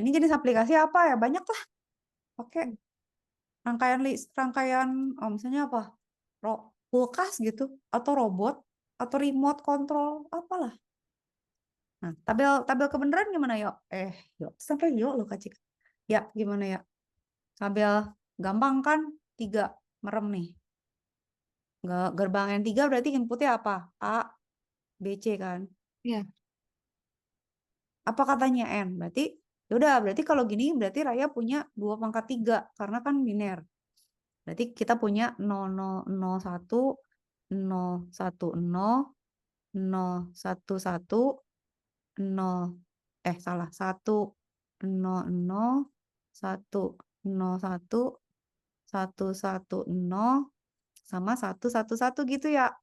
Ini jenis aplikasi apa ya? Banyak lah. Oke, rangkaian misalnya apa? Kulkas gitu atau robot atau remote control apalah. Nah, tabel tabel kebenaran gimana yuk? Yuk sampai yuk lo kacik. Ya, gimana ya? Tabel gampang kan? 3 merem nih. Gerbang yang 3 berarti inputnya apa? A, B, C kan? Iya. Apa katanya N? Berarti yaudah, berarti kalau gini berarti Raya punya 2 pangkat 3 karena kan biner. Berarti kita punya 0001, 010, 011, 0, salah, 100, 101, 110, sama 111 gitu ya.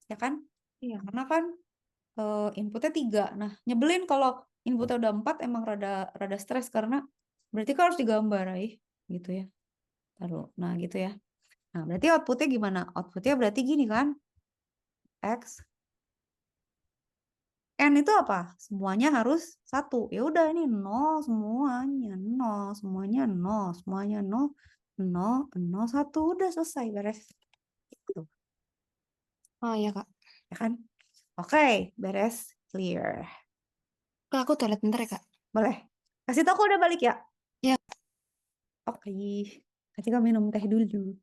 Ya kan? Iya. Karena kan inputnya 3. Nah, nyebelin kalau inputnya udah 4 emang rada rada stres karena berarti kan harus digambar gitu ya. Taruh. Nah, gitu ya. Nah, berarti outputnya gimana? Outputnya berarti gini kan? X. N itu apa? Semuanya harus 1. Ya udah ini 0 semuanya. 0 semuanya 0. Semuanya 0. 0, 0, 1. Udah selesai beres. Gitu. Oh iya, Kak. Ya kan? Oke, beres. clear. Kak, aku toilet bentar ya, Kak. Boleh. Kasih tau aku udah balik ya. Ya. Oke. Kasih kau minum teh dulu.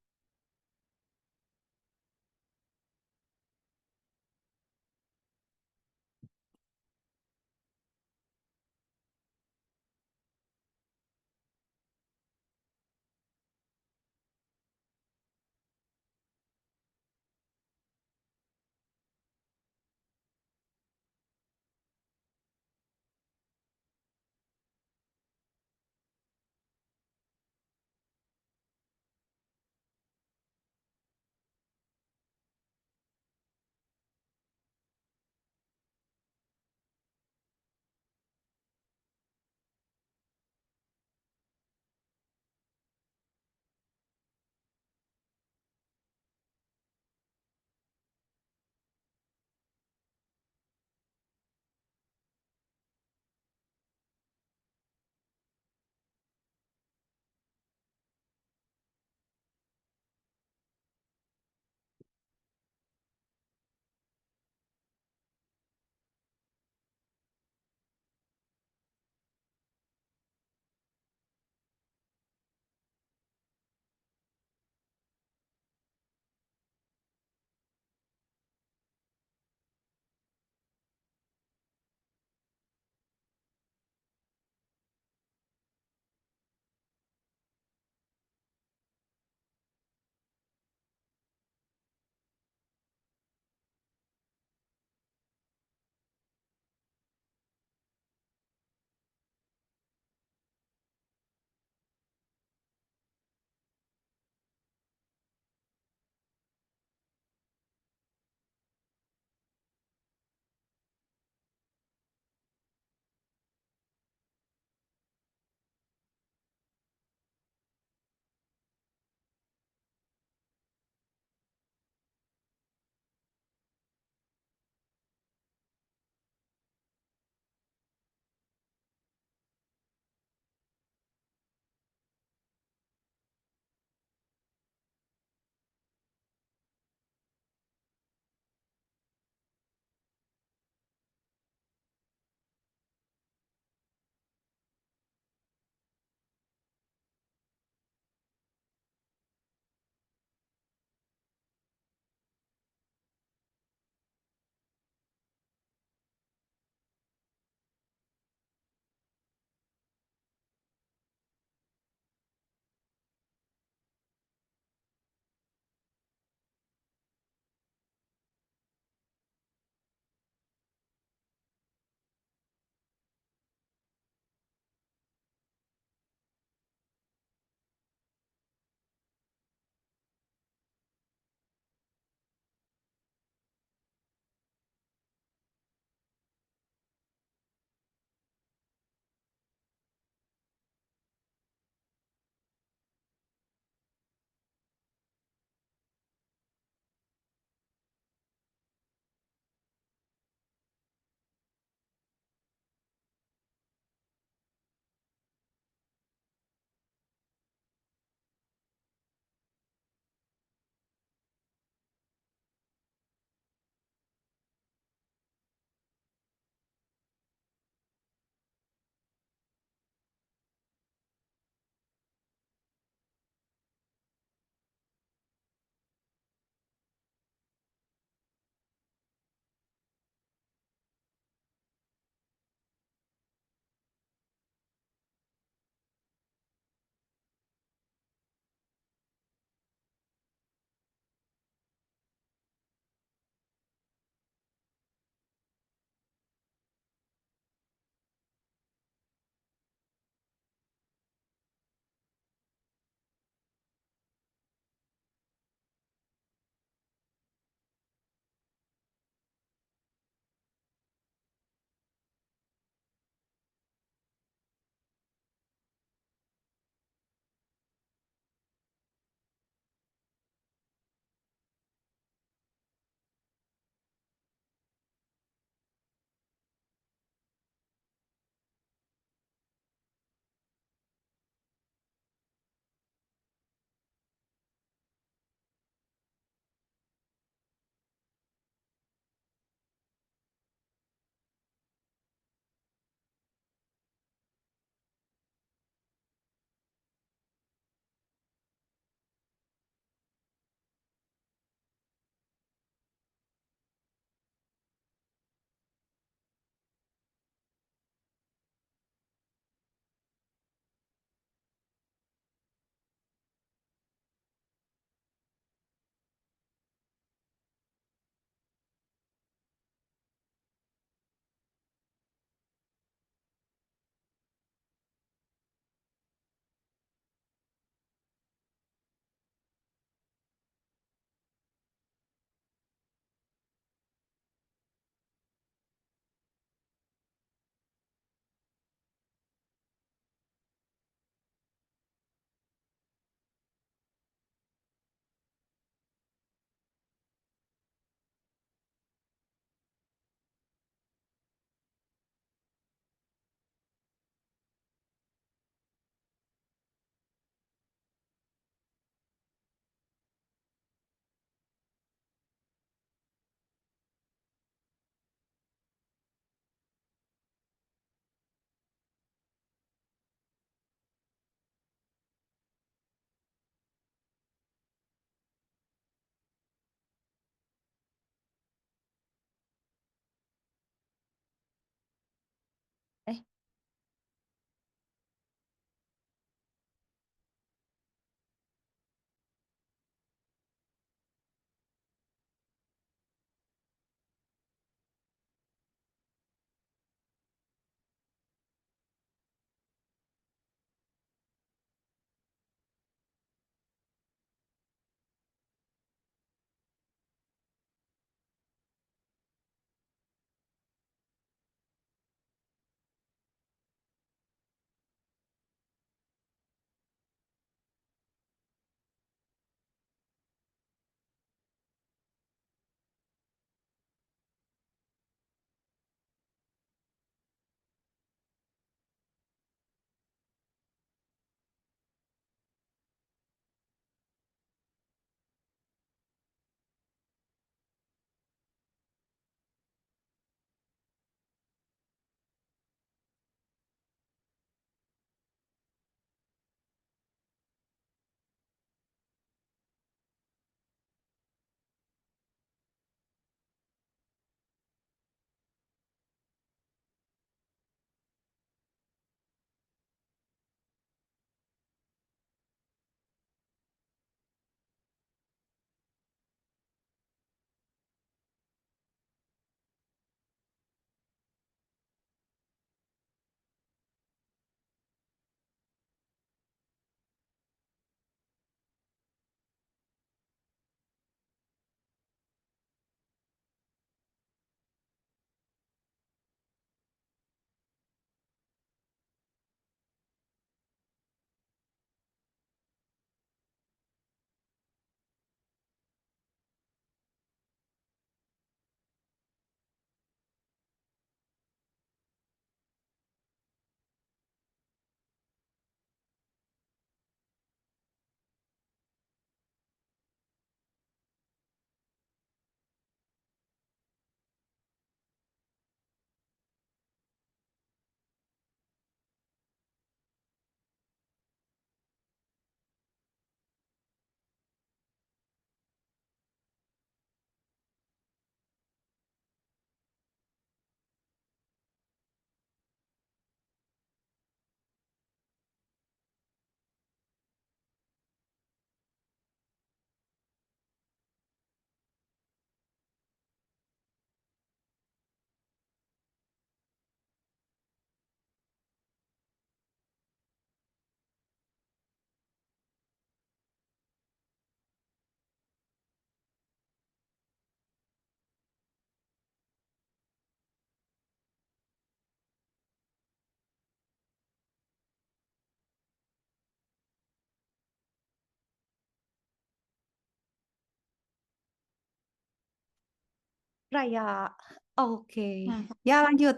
Raya. Oke. Nah, Ya lanjut.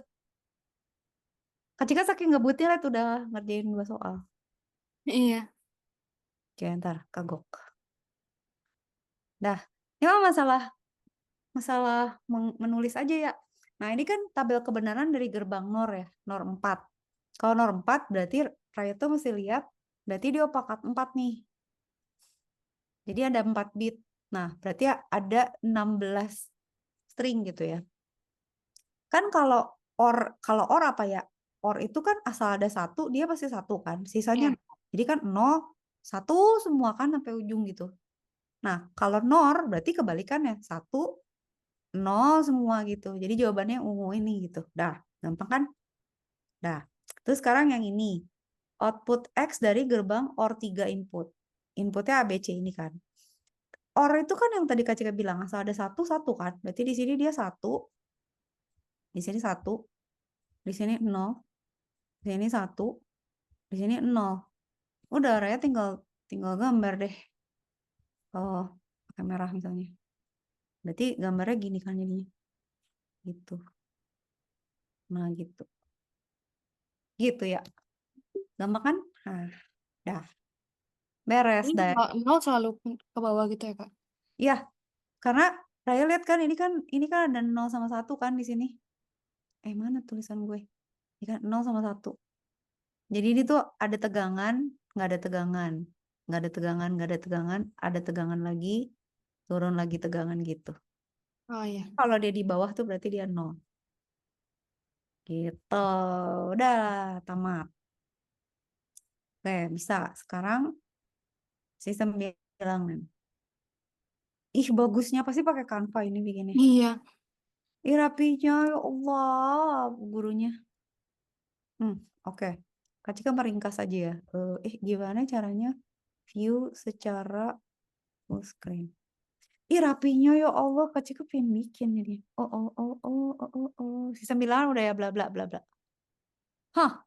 Kak Cika saking ngebutnya liat udah ngerjain 2 soal. iya. Oke, ntar kagok. Dah. Ini mah masalah menulis aja ya. Nah, ini kan tabel kebenaran dari gerbang NOR ya, NOR 4. Kalau NOR 4 berarti Raya tuh mesti lihat, berarti dia pakat 4 nih. Jadi ada 4 bit. Nah, berarti ada 16 string gitu ya. Kan kalau or apa ya? Or itu kan asal ada 1, dia pasti 1 kan. Sisanya Iya. 0. Jadi kan 0, 1 semua kan sampai ujung gitu. Nah, kalau NOR berarti kebalikannya. 1, 0 semua gitu. Jadi jawabannya ungu ini gitu. Dah, gampang kan? Dah. Terus sekarang yang ini. Output X dari gerbang OR 3 input. Inputnya ABC ini kan. OR itu kan yang tadi Kak Cika bilang, asal ada 1, 1 kan. Berarti di sini dia 1, di sini 1, di sini 0, di sini 1, di sini 0. Udah, Raya tinggal gambar deh. Oh, pakai merah misalnya. Berarti gambarnya gini kan jadinya. Gitu. Nah, gitu. Gitu ya. Gampang kan? Nah, dah. Beres Ini dah. nol selalu ke bawah gitu ya, Kak? Iya, karena Raya lihat kan ini kan ada 0 sama 1 kan di sini. Mana tulisan gue? Ini kan 0 sama 1. Jadi ini tuh ada tegangan, nggak ada tegangan. Nggak ada tegangan, nggak ada tegangan, ada tegangan lagi, turun lagi tegangan gitu. Oh iya. Kalau dia di bawah tuh berarti dia 0. Gitu. Udah, tamat. Oke, bisa. Sekarang sistem bilangan. Ih, bagusnya pasti pakai Canva ini bikinnya. Iya. Ih, rapinya, ya Allah, gurunya. Oke. Kak Cika meringkas aja ya. Gimana caranya view secara full screen? Ih, rapinya ya Allah, Kak Cika pengen bikin jadi. Oh. Sistem bilangan udah ya, bla bla bla bla. Hah,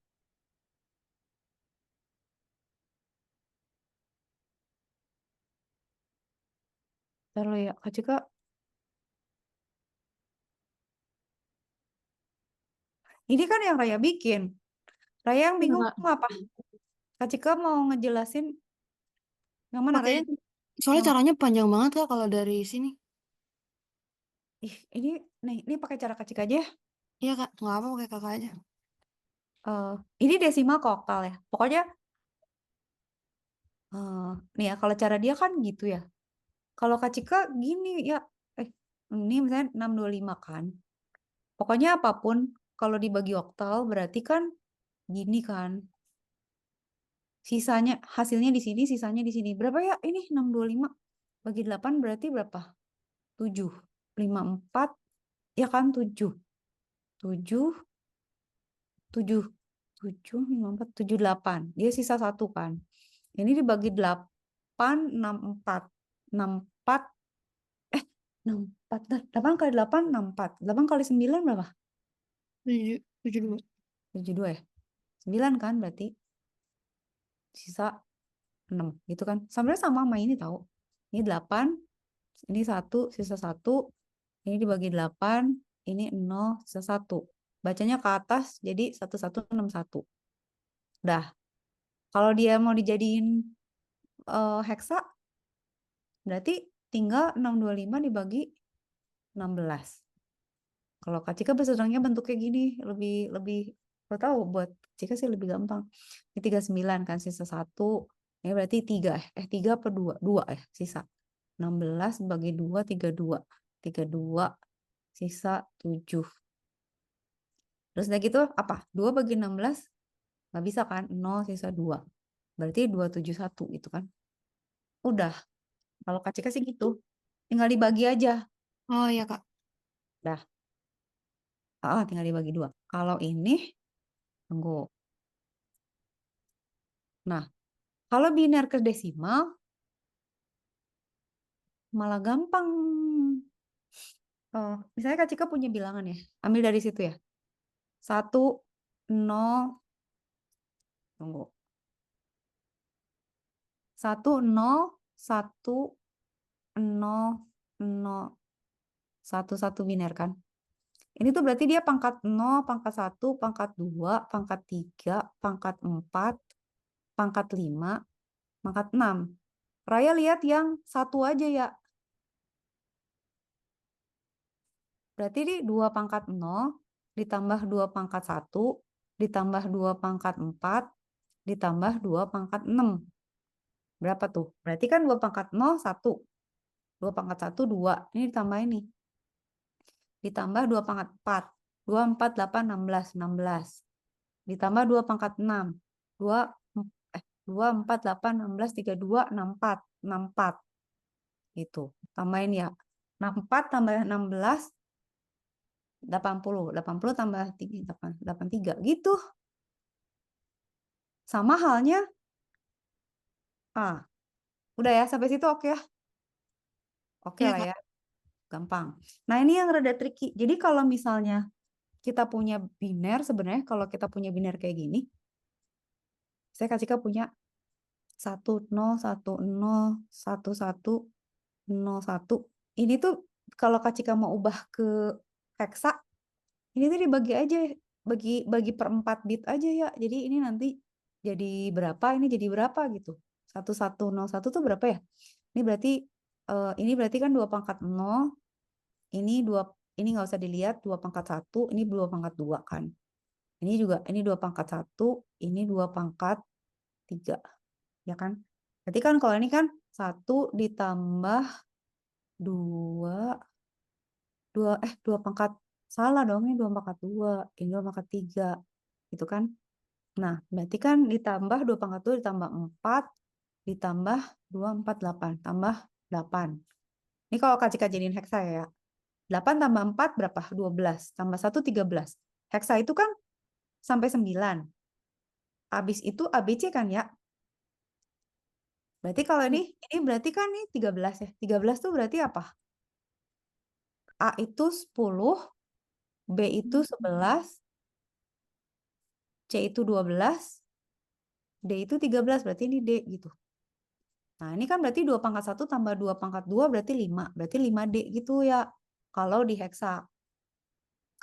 ntar lo ya, Kak Cika. Ini kan yang Raya bikin. Raya yang Iya, bingung Kak. apa? Kak Cika mau ngejelasin yang mana Pakai Raya? soalnya Yang caranya panjang banget, Kak, kalau dari sini. ini nih, ini pakai cara Kak Cika aja ya. Iya, Kak. Nggak apa pakai Kakak aja. Eh, ini desimal ke oktal ya. Pokoknya nih ya, kalau cara dia kan gitu ya. Kalau Kak Cika gini ya, ini misalnya 625 kan. Pokoknya apapun kalau dibagi oktal berarti kan gini kan. Sisanya hasilnya di sini, sisanya di sini. Berapa ya? Ini 625 bagi 8 berarti berapa? 7. 54 ya kan 7. 7 7 7 54 7 8. Dia sisa 1 kan. Ini dibagi 8 64. 64 64 8 kali 8 64. 8 kali 9 berapa? 72. 72 ya. 9 kan berarti sisa 6 gitu kan. Sebenarnya sama ini tahu. Ini 8, ini 1, sisa 1, ini dibagi 8, ini 0, sisa 1. Bacanya ke atas jadi 1161. Dah. Kalau dia mau dijadiin heksa berarti tinggal 625 dibagi 16. Kalau Kak Cika sedangnya bentuknya gini, lebih lebih Gak tahu buat Cika sih lebih gampang. Ini 39 kan sisa 1. Ini berarti 3 3 apa 2? 2 ya sisa. 16 bagi 2 32. 32 sisa 7. Terus udah gitu apa? 2 bagi 16 nggak bisa kan? 0 sisa 2. Berarti 271 itu kan. Udah. Kalau Kak Cika sih gitu. Tinggal dibagi aja. Oh iya, Kak. Dah. Tinggal dibagi 2. Kalau ini tunggu. Nah, kalau biner ke desimal malah gampang. Misalnya Kak Cika punya bilangan ya. Ambil dari situ ya. 1 0 tunggu. 1 0 1 0 0 Satu-satu biner kan. Ini tuh berarti dia pangkat 0, pangkat 1, pangkat 2, pangkat 3, pangkat 4, pangkat 5, pangkat 6. Raya lihat yang satu aja ya. Berarti ini 2 pangkat 0, ditambah 2 pangkat 1, ditambah 2 pangkat 4, ditambah 2 pangkat 6. Berapa tuh? Berarti kan 2 pangkat 0, 1. 2 pangkat 1, 2. Ini ditambah ini. Ditambah 2 pangkat 4. 2, 4, 8, 16. 16. Ditambah 2 pangkat 6. 2, 2, 4, 8, 16, 32, 64. 64. Gitu. Tambahin ya. 64 tambah 16, 80. 80 tambah 3, 83. Gitu. Sama halnya. Udah ya. Sampai situ oke ya? Oke Iya, lah Kak. ya. Gampang. Nah ini yang rada tricky. Jadi kalau misalnya kita punya biner, sebenarnya kalau kita punya biner kayak gini, saya kasih ke punya 1, 0, 1, 0, 1, 1, 0, 1. Ini tuh kalau Kak Cika mau ubah ke heksa, ini tuh dibagi aja, bagi per 4 bit aja ya. Jadi ini nanti jadi berapa, ini jadi berapa gitu. 1, 1, 0, 1 tuh berapa ya? Ini berarti kan 2 pangkat 0, ini nggak usah dilihat, 2 pangkat 1, ini 2 pangkat 2 kan. Ini juga, ini 2 pangkat 1, ini 2 pangkat 3. Ya kan? Berarti kan kalau ini kan 1 ditambah 2, 2 pangkat, salah dong, ini 2 pangkat 2, ini 2 pangkat 3. Gitu kan? Nah, berarti kan ditambah 2 pangkat 2 ditambah 4, ditambah 2, 4, 8. Tambah 8. Ini kalau Kak Cika jadiin heksa ya. 8 tambah 4 berapa? 12. Tambah 1, 13. Heksa itu kan sampai 9. Habis itu ABC kan ya? Berarti kalau ini berarti kan ini 13 ya. 13 tuh berarti apa? A itu 10, B itu 11, C itu 12, D itu 13, berarti ini D gitu. Nah, ini kan berarti 2 pangkat 1 tambah 2 pangkat 2 berarti 5. Berarti 5D gitu ya. Kalau di heksa.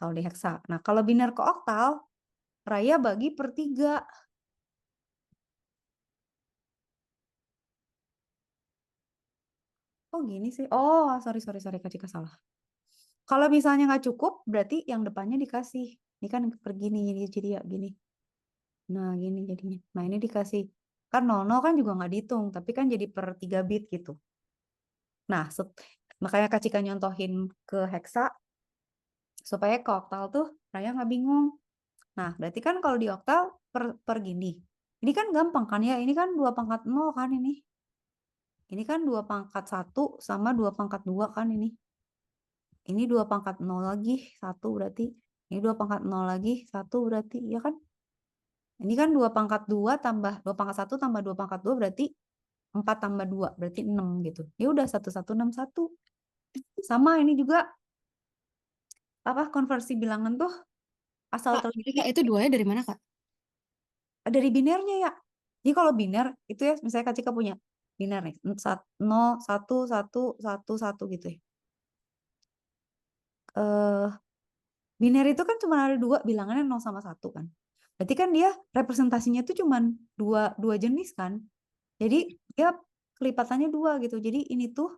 Kalau di heksa. Nah, kalau biner ke oktal, raya bagi per 3. Oh, gini sih. Oh, sorry, Kak Cika salah. Kalau misalnya nggak cukup, berarti yang depannya dikasih. Ini kan pergi nih, jadi ya gini. Nah, gini jadinya. Nah, ini dikasih. Kan 00 kan juga nggak dihitung, tapi kan jadi per 3 bit gitu. Nah, makanya Kak Cika nyontohin ke heksa, supaya ke oktal tuh Raya nggak bingung. Nah, berarti kan kalau di oktal per gini. Ini kan gampang kan ya, ini kan 2 pangkat 0 kan ini. Ini kan 2 pangkat 1 sama 2 pangkat 2 kan ini. Ini 2 pangkat 0 lagi, 1 berarti. Ini 2 pangkat 0 lagi, 1 berarti. Ya kan? Ini kan 2 pangkat 2 tambah 2 pangkat 1 tambah 2 pangkat 2 berarti 4 tambah 2 berarti 6 gitu. Ya udah 1161. Sama ini juga apa konversi bilangan tuh asal Kak, teliti Kak, itu duanya dari mana, Kak? dari binernya ya. Jadi kalau biner itu ya misalnya Kak Cika punya biner nih 0, 1, 1, 1, 1 gitu ya. Eh Biner itu kan cuma ada 2 bilangannya 0 sama 1 kan. Berarti kan dia representasinya tuh cuma dua jenis kan. Jadi dia kelipatannya 2 gitu. Jadi ini tuh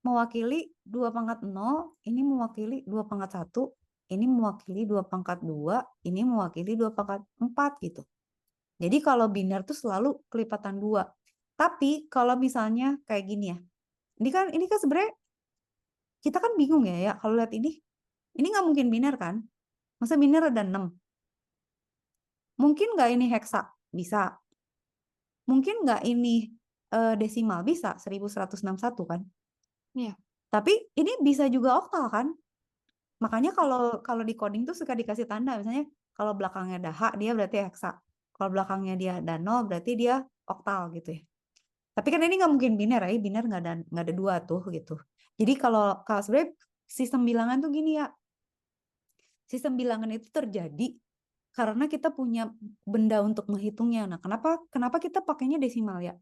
mewakili 2 pangkat 0, ini mewakili 2 pangkat 1, ini mewakili 2 pangkat 2, ini mewakili 2 pangkat 4 gitu. Jadi kalau biner tuh selalu kelipatan 2. Tapi kalau misalnya kayak gini ya. Ini kan sebenarnya kita kan bingung ya kalau lihat ini. Ini nggak mungkin biner kan? Masa biner ada 6? Mungkin nggak ini heksa? Bisa. Mungkin nggak ini desimal? Bisa, 1161 kan? Iya. Tapi ini bisa juga oktal kan? Makanya kalau di coding tuh suka dikasih tanda. Misalnya kalau belakangnya ada H, dia berarti heksa. Kalau belakangnya dia ada 0, berarti dia oktal gitu ya. Tapi kan ini nggak mungkin biner ya. Biner nggak ada 2 tuh gitu. Jadi kalau sebenarnya sistem bilangan tuh gini ya. Sistem bilangan itu terjadi karena kita punya benda untuk menghitungnya. Nah, kenapa kita pakainya desimal ya?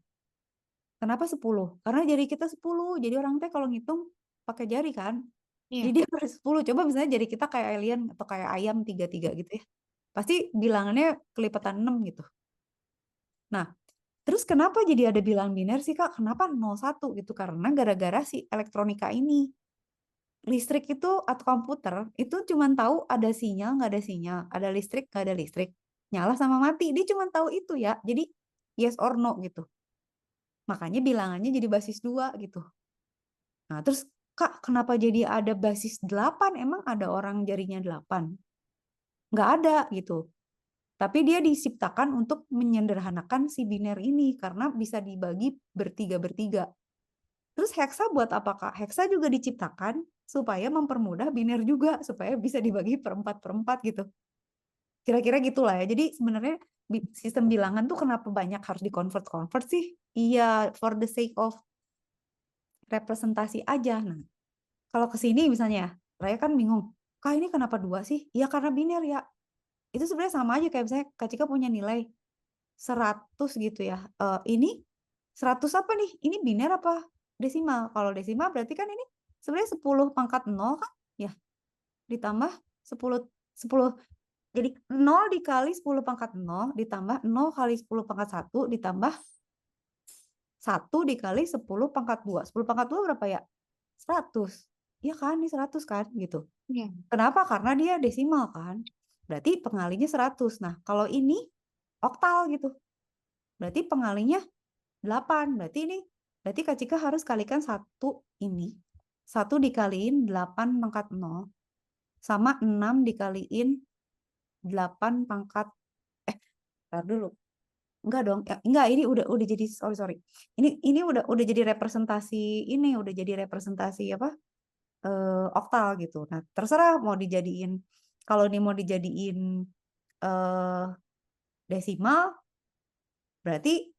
Kenapa 10? Karena jari kita 10. Jadi orang teh kalau ngitung pakai jari kan? Iya. Jadi dia per 10. Coba misalnya jadi kita kayak alien atau kayak ayam 3-3 gitu ya. Pasti bilangannya kelipatan 6 gitu. Nah, terus kenapa jadi ada bilangan biner sih Kak? Kenapa 01 gitu? Karena gara-gara si elektronika ini. Listrik itu atau komputer itu cuma tahu ada sinyal, nggak ada sinyal, ada listrik, nggak ada listrik, nyala sama mati. Dia cuma tahu itu ya. Jadi yes or no gitu. Makanya bilangannya jadi basis 2 gitu. Nah, terus Kak, kenapa jadi ada basis 8? Emang ada orang jarinya 8? Nggak ada gitu. Tapi dia diciptakan untuk menyederhanakan si biner ini karena bisa dibagi bertiga-bertiga. Terus heksa buat apa Kak? Heksa juga diciptakan supaya mempermudah biner juga, supaya bisa dibagi per 4 gitu. Kira-kira gitulah ya. Jadi sebenarnya sistem bilangan tuh kenapa banyak harus di-convert sih? Iya, for the sake of representasi aja. Nah, kalau ke sini misalnya ya, Raya kan bingung. Kak ini kenapa 2 sih? Ya karena biner ya. Itu sebenarnya sama aja kayak misalnya Kak Cika punya nilai 100 gitu ya. Ini 100 apa nih? Ini biner apa desimal? Kalau desimal berarti kan ini sebenarnya 10 pangkat 0 kan? Ya, ditambah 10 10 jadi 0 dikali 10 pangkat 0 ditambah 0 kali 10 pangkat 1 ditambah 1 dikali 10 pangkat 2. 10 pangkat 2 berapa ya? 100. Iya kan? Ini 100 kan? Gitu. Iya. Kenapa? Karena dia desimal kan? Berarti pengalinya 100. Nah, kalau ini oktal gitu. Berarti pengalinya 8. Berarti Kak Cika harus kalikan 1 ini. 1 dikaliin 8 pangkat 0 sama 6 dikaliin 8 pangkat tar dulu. Enggak dong. Enggak, ini udah jadi sorry. Ini udah jadi representasi ini, udah jadi representasi apa? Oktal gitu. Nah, terserah mau dijadiin kalau ini mau dijadiin eh desimal berarti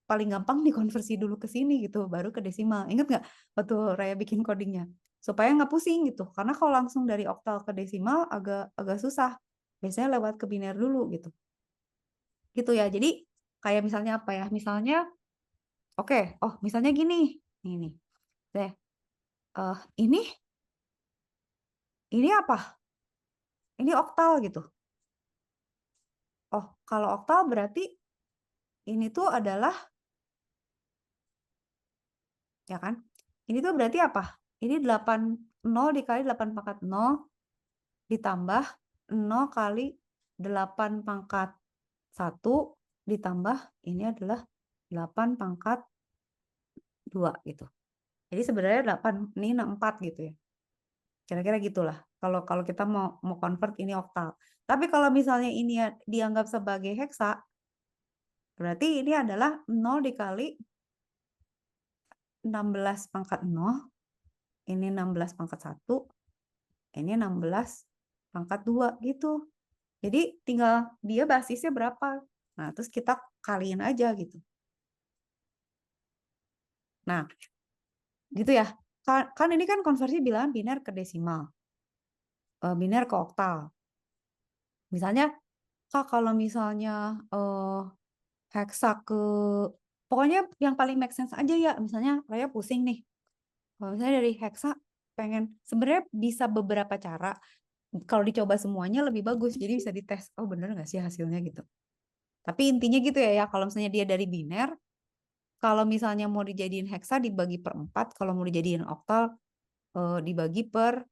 paling gampang dikonversi dulu ke sini gitu, baru ke desimal. Ingat nggak waktu Raya bikin codingnya? Supaya nggak pusing gitu. Karena kalau langsung dari oktal ke desimal agak agak susah. Biasanya lewat ke biner dulu gitu. Gitu ya. Jadi kayak misalnya apa ya? Misalnya, oke, misalnya gini. Ini. Deh. Ini apa? Ini oktal gitu. Oh, kalau oktal berarti ini tuh adalah, ya kan? Ini tuh berarti apa? Ini 0 dikali 8 pangkat 0 ditambah 0 kali 8 pangkat 1 ditambah ini adalah 8 pangkat 2 gitu. Jadi sebenarnya 8 ini 4 gitu ya. Kira-kira gitulah. Kalau kalau kita mau convert ini oktal. Tapi kalau misalnya ini dianggap sebagai heksa, berarti ini adalah 0 dikali 16 pangkat 0, ini 16 pangkat 1, ini 16 pangkat 2 gitu. Jadi tinggal dia basisnya berapa. Nah, terus kita kaliin aja gitu. Nah, gitu ya. Kan ini kan konversi bilangan biner ke desimal. Biner ke oktal. Misalnya, Kak, kalau misalnya heksa ke... Pokoknya yang paling make sense aja ya. Misalnya, Raya pusing nih. Kalau misalnya dari heksa, pengen... Sebenarnya bisa beberapa cara. Kalau dicoba semuanya lebih bagus. Jadi bisa dites. Oh, bener nggak sih hasilnya gitu. Tapi intinya gitu ya. Kalau misalnya dia dari biner, kalau misalnya mau dijadiin heksa dibagi per 4, kalau mau dijadiin oktal dibagi per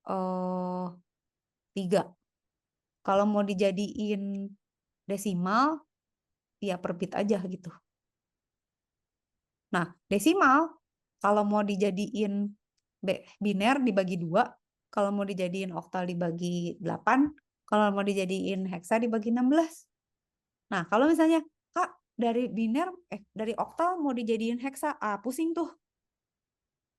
3. Kalau mau dijadiin desimal, ya per bit aja gitu. Nah, desimal, kalau mau dijadiin biner dibagi 2, kalau mau dijadiin oktal dibagi 8, kalau mau dijadiin heksa dibagi 16. Nah, kalau misalnya, Kak, dari oktal mau dijadiin heksa, pusing tuh.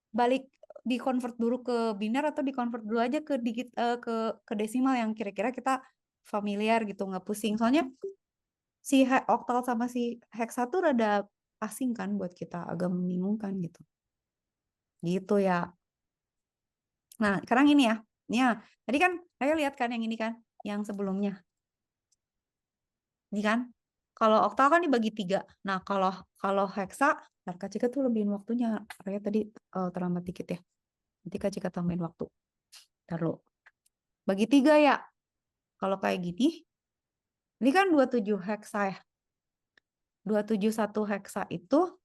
Balik di-convert dulu ke biner atau di-convert dulu aja ke ke desimal yang kira-kira kita familiar gitu, nggak pusing. Soalnya si oktal sama si hexa tuh rada asing kan buat kita, agak membingungkan gitu. Gitu ya. Nah, sekarang ini ya. Ya, tadi kan saya lihat kan yang ini kan, yang sebelumnya. Ini kan. Kalau oktal kan dibagi 3. Nah, kalau hexa, Kak Cika tuh lebihin waktunya. Saya tadi terlambat dikit ya. Nanti Kak Cika tambahin waktu. Taruh. Bagi 3 ya. Kalau kayak gini, ini kan 27 heksa ya. 271 heksa itu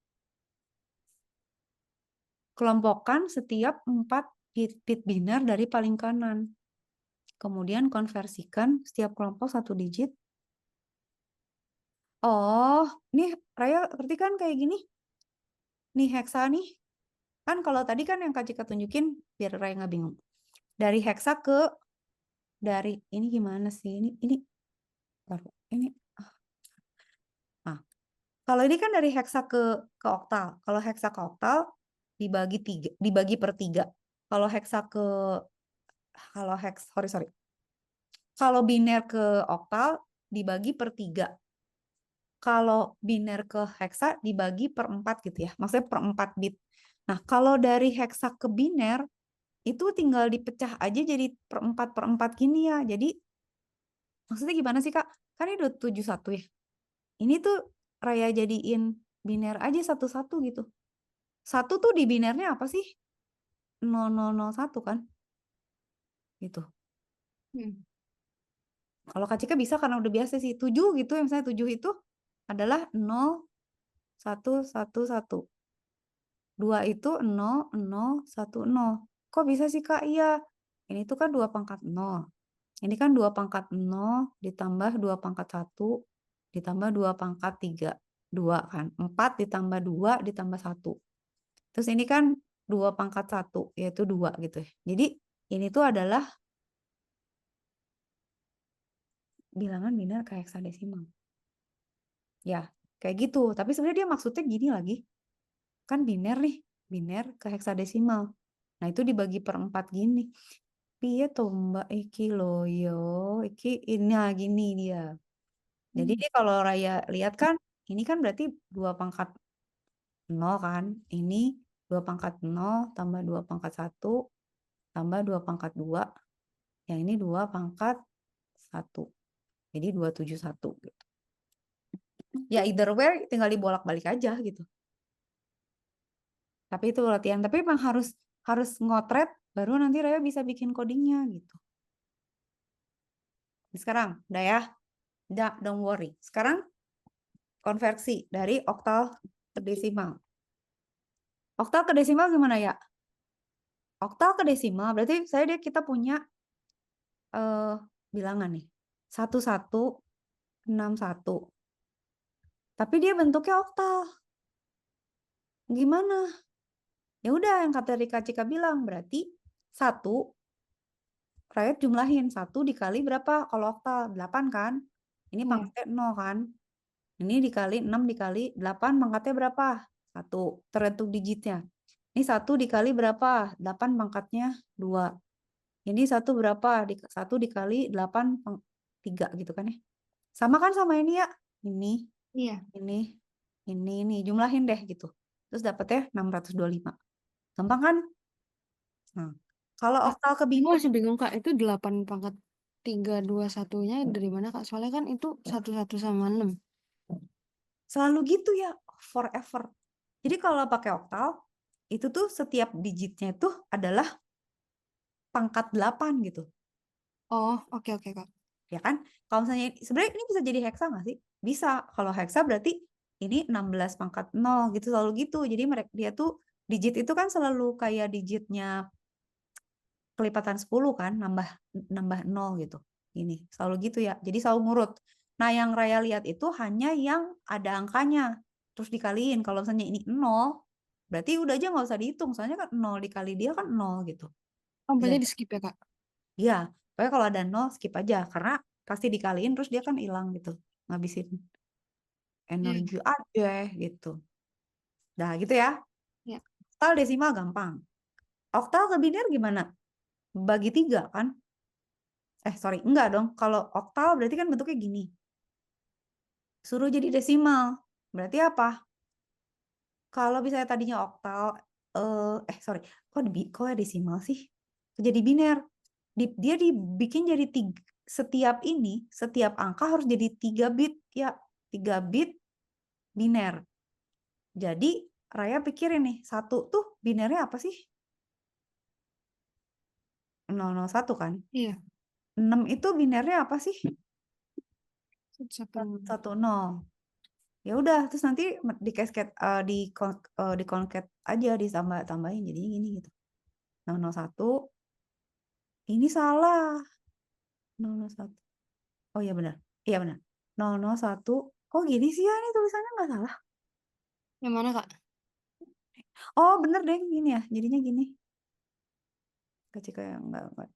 kelompokkan setiap 4 bit biner dari paling kanan. Kemudian konversikan setiap kelompok 1 digit. Oh, nih Raya ngerti kan kayak gini? Nih heksa nih. Kan kalau tadi kan yang Kak Cika tunjukin biar Raya nggak bingung. Dari heksa dari ini gimana sih? Ini baru ini. Nah, kalau ini kan dari heksa ke oktal. Kalau heksa ke oktal dibagi per 3. Kalau heksa kalau heks sorry. Kalau biner ke oktal dibagi per 3. Kalau biner ke heksa dibagi per 4 gitu ya. Maksudnya per 4 bit. Nah, kalau dari heksa ke biner itu tinggal dipecah aja jadi per 4 gini ya. Jadi maksudnya gimana sih Kak? Kan ini 271 ya. Ini tuh Raya jadiin biner aja satu-satu gitu. Satu tuh di binernya apa sih? 0001 kan? Gitu. Kalau Kak Cika bisa karena udah biasa sih. 7 gitu, misalnya 7 itu adalah 0111. 2 itu 0010. Kok bisa sih Kak? Iya. Ini tuh kan 2 pangkat 0. Ini kan 2 pangkat 0 ditambah 2 pangkat 1 ditambah 2 pangkat 3. 2 kan. 4 ditambah 2 ditambah 1. Terus ini kan 2 pangkat 1, yaitu 2 gitu ya. Jadi ini tuh adalah bilangan biner ke heksadesimal. Ya, kayak gitu. Tapi sebenarnya dia maksudnya gini lagi. Kan biner nih, biner ke heksadesimal. Nah, itu dibagi per 4 gini. Piye to Mbak iki loyo, iki ini gini dia. Jadi dia kalau Raya lihat kan, ini kan berarti 2 pangkat 0 kan. Ini 2 pangkat 0 tambah 2 pangkat 1 tambah 2 pangkat 2. Yang ini 2 pangkat 1. Jadi 271 gitu. Ya either way tinggal dibolak-balik aja gitu. Tapi itu latihan. Tapi emang harus ngotret baru nanti Raya bisa bikin codingnya gitu. Sekarang udah ya. Don't worry. Sekarang konversi dari oktal ke desimal. Oktal ke desimal gimana ya? Oktal ke desimal berarti kita punya bilangan nih. 1161. Tapi dia bentuknya oktal. Gimana? Ya udah yang kata Rika Cika bilang berarti 1 Raya jumlahin 1 dikali berapa? Kalau oktal 8 kan? Ini pangkatnya 0 kan? Ini dikali 6 dikali 8 pangkatnya berapa? 1. Terhitung digitnya. Ini 1 dikali berapa? 8 pangkatnya 2. Ini 1 berapa? 1 dikali 8 3 gitu kan ya. Sama kan sama ini ya? Ini, Iya. ini. Jumlahin deh gitu. Terus dapetnya 625. Gampang kan? Nah, kalau Kak, oktal ke aku biner masih bingung Kak, itu 8 pangkat 321-nya dari mana Kak? Soalnya kan itu 11 sama 6. selalu gitu ya, forever. Jadi kalau pakai oktal, itu tuh setiap digitnya itu adalah pangkat 8 gitu. Oh, oke Kak. Ya kan? Kalau misalnya sebenarnya ini bisa jadi heksa nggak sih? Bisa. Kalau heksa berarti ini 16 pangkat 0 gitu, selalu gitu. Jadi dia tuh digit itu kan selalu kayak digitnya kelipatan 10 kan, nambah 0 gitu. Ini selalu gitu ya. Jadi selalu ngurut. Nah, yang Raya lihat itu hanya yang ada angkanya. Terus dikaliin. Kalau misalnya ini 0, berarti udah aja nggak usah dihitung. Soalnya kan 0 dikali dia kan 0 gitu. Oh, Bisa. berarti di skip ya Kak? Iya. Pokoknya kalau ada 0, skip aja. Karena pasti dikaliin terus dia kan hilang gitu. Ngabisin energi aja gitu. Nah, gitu ya. Ya. Oktal desimal gampang. Oktal ke biner gimana? Bagi 3 kan? Sorry, enggak dong. Kalau oktal berarti kan bentuknya gini. Suruh jadi desimal. Berarti apa? Kalau misalnya tadinya oktal, sorry, kok desimal sih? Jadi biner. Dia dibikin jadi setiap angka harus jadi 3 bit ya, 3 bit biner. Jadi Raya pikirin nih, 1 tuh binernya apa sih? 001 kan? Iya. 6 itu binernya apa sih? 110. 110. Ya udah, terus nanti di cascade di concat aja tambahin jadinya gini gitu. 001 ini salah. 001. Oh iya benar. Iya benar. 001. Kok gini sih ya, ini tulisannya nggak salah. Yang mana, Kak? Oh bener deh gini ya. Jadinya gini. Kecil kayak enggak.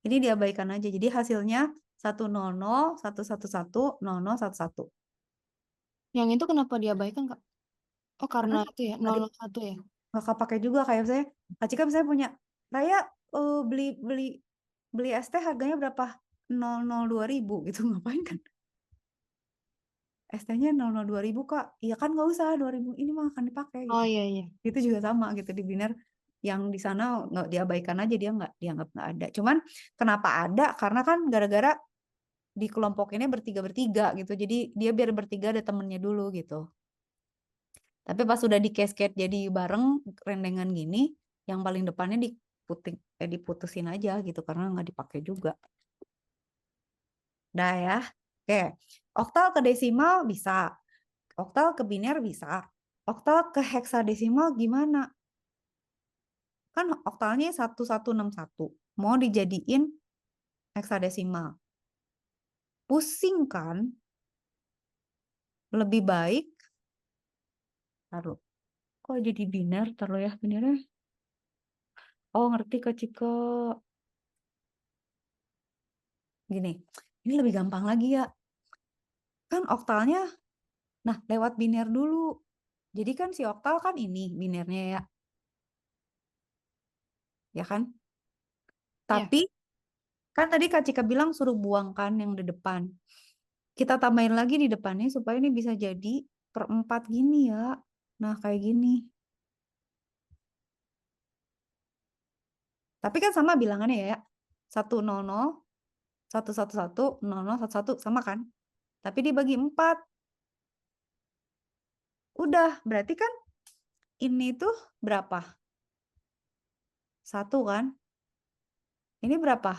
Ini diabaikan aja. Jadi hasilnya 100 111 0011. Yang itu kenapa diabaikan, Kak? Oh, Karena karena itu ya, nggak 001 ya? nggak kepake juga kayak saya. Kak Cika misalnya punya Raya, beli beli beli es teh harganya berapa? 002.000 gitu. Ngapain kan? Es tehnya 002.000 Kak. Iya kan nggak usah 2.000 ini mah akan dipakai Oh gitu. iya iya. Itu juga sama gitu di biner yang di sana nggak diabaikan aja, dia nggak dianggap nggak ada. Cuman kenapa ada? Karena kan gara-gara di kelompok ini bertiga gitu. Jadi dia biar bertiga ada temennya dulu gitu. Tapi pas sudah di cascade jadi bareng rendengan gini, yang paling depannya diputusin aja gitu karena nggak dipakai juga. Dah ya. Oke. Oktal ke desimal bisa. Oktal ke biner bisa. Oktal ke heksadesimal gimana? Kan oktalnya 1161. Mau dijadiin heksadesimal. Pusing kan? Lebih baik. Taruh. Kok jadi biner? Taruh ya binernya. Oh ngerti Kak Ciko. Gini. Ini lebih gampang lagi ya. Kan oktalnya, nah lewat biner dulu. Jadi kan si oktal kan ini binernya ya. Ya kan? Iya. Tapi kan tadi Kak Cika bilang suruh buangkan yang di depan. Kita tambahin lagi di depannya supaya ini bisa jadi per 4 gini ya. Nah kayak gini. Tapi kan sama bilangannya ya. 100, 111, 0011 sama kan? Tapi dibagi 4. Udah, berarti kan ini tuh berapa? 1 kan? Ini berapa?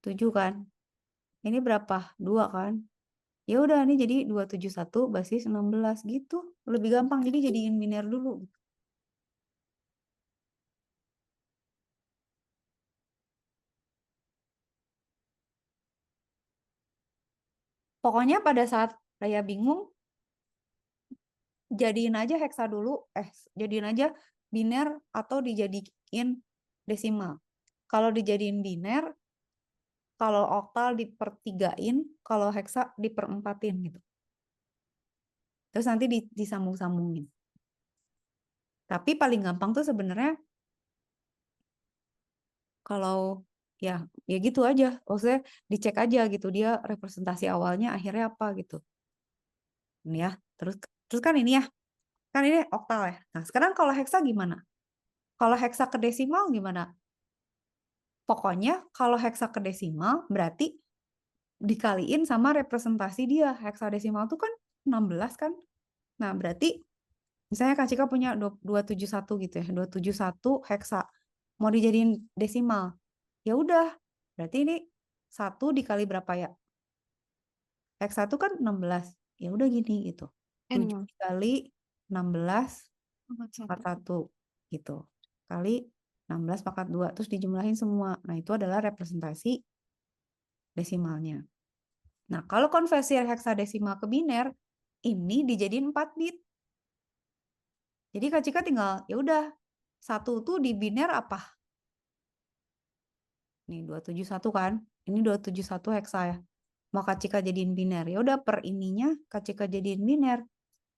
7 kan? Ini berapa? 2 kan? Ya udah ini jadi 271 basis 16 gitu. Lebih gampang jadi jadiin biner dulu. Pokoknya pada saat Raya bingung, jadiin aja heksa dulu, jadiin aja biner atau dijadiin desimal. Kalau dijadiin biner, kalau oktal dipertigain, kalau heksa diperempatin gitu. Terus nanti disambung-sambungin. Tapi paling gampang tuh sebenarnya kalau ya ya gitu aja. Maksudnya dicek aja gitu dia representasi awalnya akhirnya apa gitu. Ini ya. Terus terus kan ini ya. Kan ini oktal ya. Nah, sekarang kalau heksa gimana? Kalau heksa ke desimal gimana? Pokoknya kalau heksa ke desimal berarti dikaliin sama representasi dia. Heksadesimal itu kan 16 kan? Nah, berarti misalnya Kak Cika punya 271 gitu ya. 271 heksa. Mau dijadiin desimal. Ya udah. Berarti ini 1 dikali berapa ya? Heksa itu kan 16. Ya udah gini gitu. 7 N dikali 16 41. 41 gitu. Kali 16 pangkat 2. Terus dijumlahin semua. Nah, itu adalah representasi desimalnya. Nah, kalau konversi heksadesimal ke biner, ini dijadiin 4 bit. Jadi Kak Cika tinggal, ya udah, 1 tuh di biner apa? Nih, 271 kan? Ini 271 heksa ya. Mau Kak Cika jadiin biner. Ya udah, per ininya Kak Cika jadiin biner.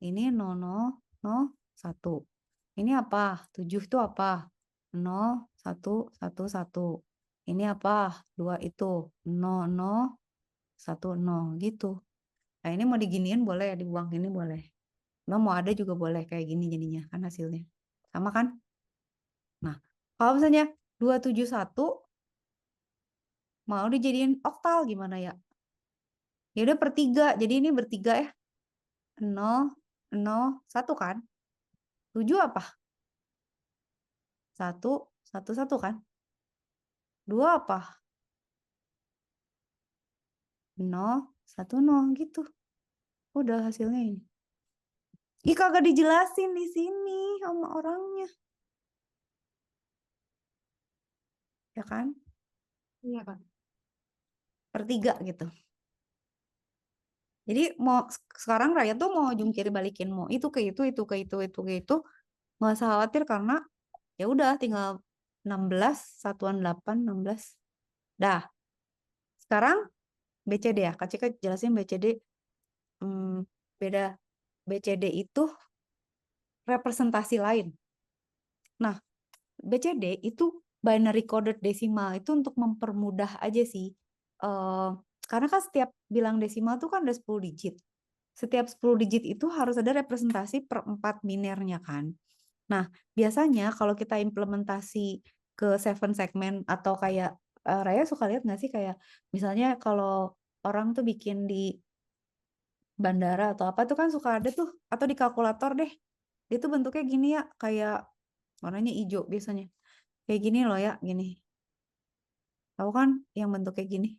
Ini 0001. Ini apa? 7 itu apa? 0111. Ini apa? 2 itu 0010 gitu. Nah, ini mau diginiin boleh ya, dibuang ini boleh. Mau ada juga boleh kayak gini jadinya kan hasilnya. Sama kan? Nah, kalau misalnya 271 mau dijadiin oktal gimana ya? Ya udah per 3. Jadi ini bertiga ya. 001 kan? 7 apa? 111 kan? 2 apa? 0, 1, 0 gitu. Udah hasilnya ini. Ih, kagak dijelasin di sini sama orangnya. Ya kan? Iya, Kak. Per 3 gitu. Jadi mau sekarang Raya tuh mau jungkir balikin mau itu ke itu ke itu. Nggak usah khawatir karena ya udah tinggal 16 satuan 8 16. Dah, sekarang BCD ya. Kak Cika jelasin BCD. Beda. BCD itu representasi lain. Nah, BCD itu binary coded decimal itu untuk mempermudah aja sih. Eh, karena kan setiap bilang desimal tuh kan ada 10 digit. Setiap 10 digit itu harus ada representasi per 4 binernya kan. Nah, biasanya kalau kita implementasi ke 7 segment atau kayak Raya suka lihat nggak sih kayak misalnya kalau orang tuh bikin di bandara atau apa tuh kan suka ada tuh atau di kalkulator deh. Dia tuh bentuknya gini ya, kayak warnanya hijau biasanya. Kayak gini loh ya, gini. Tahu kan yang bentuk kayak gini?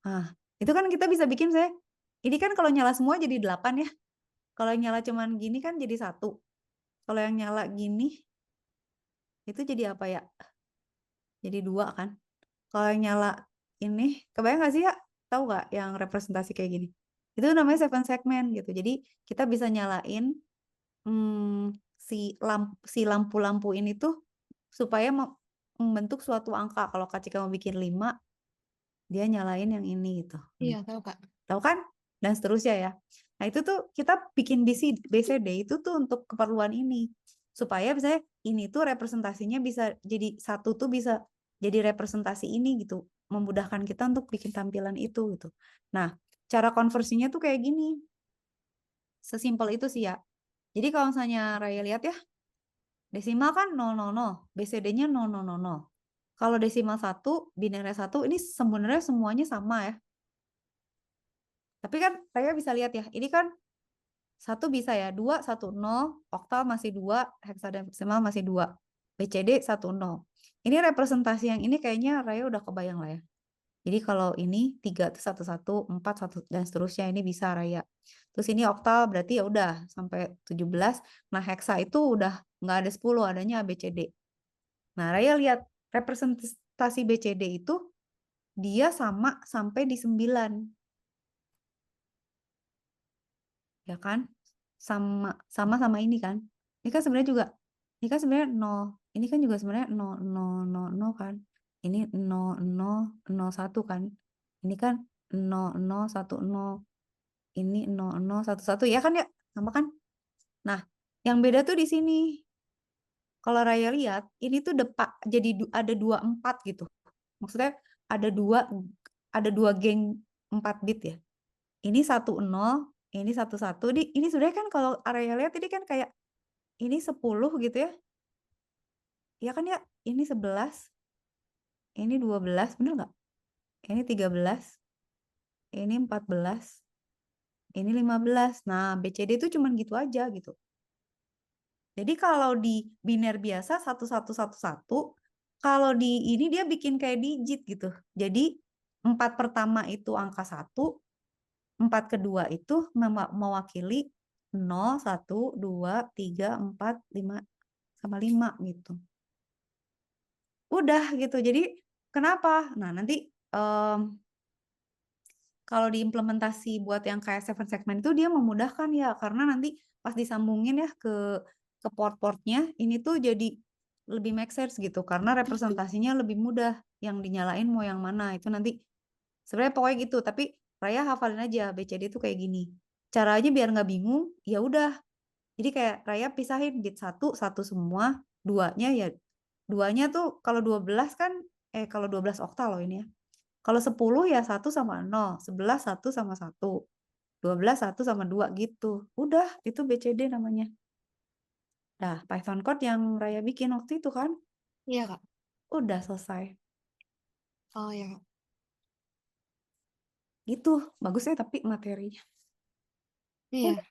Nah, itu kan kita bisa bikin saya. Ini kan kalau nyala semua jadi 8 ya. Kalau yang nyala cuman gini kan jadi 1. Kalau yang nyala gini itu jadi apa ya? Jadi 2 kan. Kalau yang nyala ini, kebayang nggak sih ya? Tahu nggak yang representasi kayak gini? Itu namanya 7 segment gitu. Jadi kita bisa nyalain si lampu-lampu ini tuh supaya membentuk suatu angka. Kalau Kak Cika mau bikin 5, dia nyalain yang ini gitu. Iya, tahu, Kak. Tahu kan? Dan seterusnya ya. Nah, itu tuh kita bikin BCD itu tuh untuk keperluan ini. Supaya misalnya ini tuh representasinya bisa jadi satu tuh bisa jadi representasi ini gitu. Memudahkan kita untuk bikin tampilan itu gitu. Nah, cara konversinya tuh kayak gini. Sesimpel itu sih ya. Jadi kalau misalnya Raya lihat ya, desimal kan 000, BCD-nya 0000. Kalau desimal 1, binernya 1, ini sebenarnya semuanya sama ya. Tapi kan Raya bisa lihat ya, ini kan 1 bisa ya, 2, 1, 0, oktal masih 2, heksadesimal masih 2, BCD 1, 0. Ini representasi yang ini kayaknya Raya udah kebayang lah ya. Jadi kalau ini 3 itu 1, 1, 4, 1, dan seterusnya ini bisa Raya. Terus ini oktal berarti ya udah sampai 17. Nah, heksa itu udah nggak ada 10, adanya ABCD. Nah, Raya lihat representasi BCD itu dia sama sampai di 9. Ya kan? Sama sama sama ini kan. Ini kan sebenarnya juga ini kan sebenarnya 0. Ini kan juga sebenarnya 0 0 0 0 kan. Ini 0 0 0 1 kan. Ini kan 0 0 1 0. Ini 0 0 1 1 ya kan ya? Sama kan? Nah, yang beda tuh di sini. Kalau Raya lihat, ini tuh jadi ada 24 gitu. Maksudnya ada dua geng 4 bit ya. Ini 1 0, ini 1 1. Ini sudah kan kalau area lihat ini kan kayak ini 10 gitu ya. Ya kan ya, ini 11, ini 12, bener nggak? Ini 13, ini 14, ini 15. Nah, BCD itu cuman gitu aja gitu. Jadi kalau di biner biasa 1111, kalau di ini dia bikin kayak digit gitu. Jadi 4 pertama itu angka 1, 4 kedua itu mewakili 0, 1, 2, 3, 4, 5, sama 5 gitu. Udah gitu. Jadi kenapa? Nah, nanti kalau diimplementasi buat yang kayak 7 segment itu dia memudahkan ya karena nanti pas disambungin ya ke port-portnya ini tuh jadi lebih make sense gitu karena representasinya lebih mudah yang dinyalain mau yang mana itu nanti sebenarnya pokoknya gitu tapi Raya hafalin aja BCD itu kayak gini caranya biar nggak bingung ya udah jadi kayak Raya pisahin bit satu satu semua duanya tuh kalau 12 kan kalau 12 oktal loh ini ya kalau 10 ya 1 sama 0, 11 1 sama 1, 12 1 sama 2 gitu. Udah, itu BCD namanya. Nah, Python code yang Raya bikin waktu itu kan, Iya, Kak. udah selesai. Oh, ya, Kak. Gitu, bagusnya tapi materinya. Iya. Udah.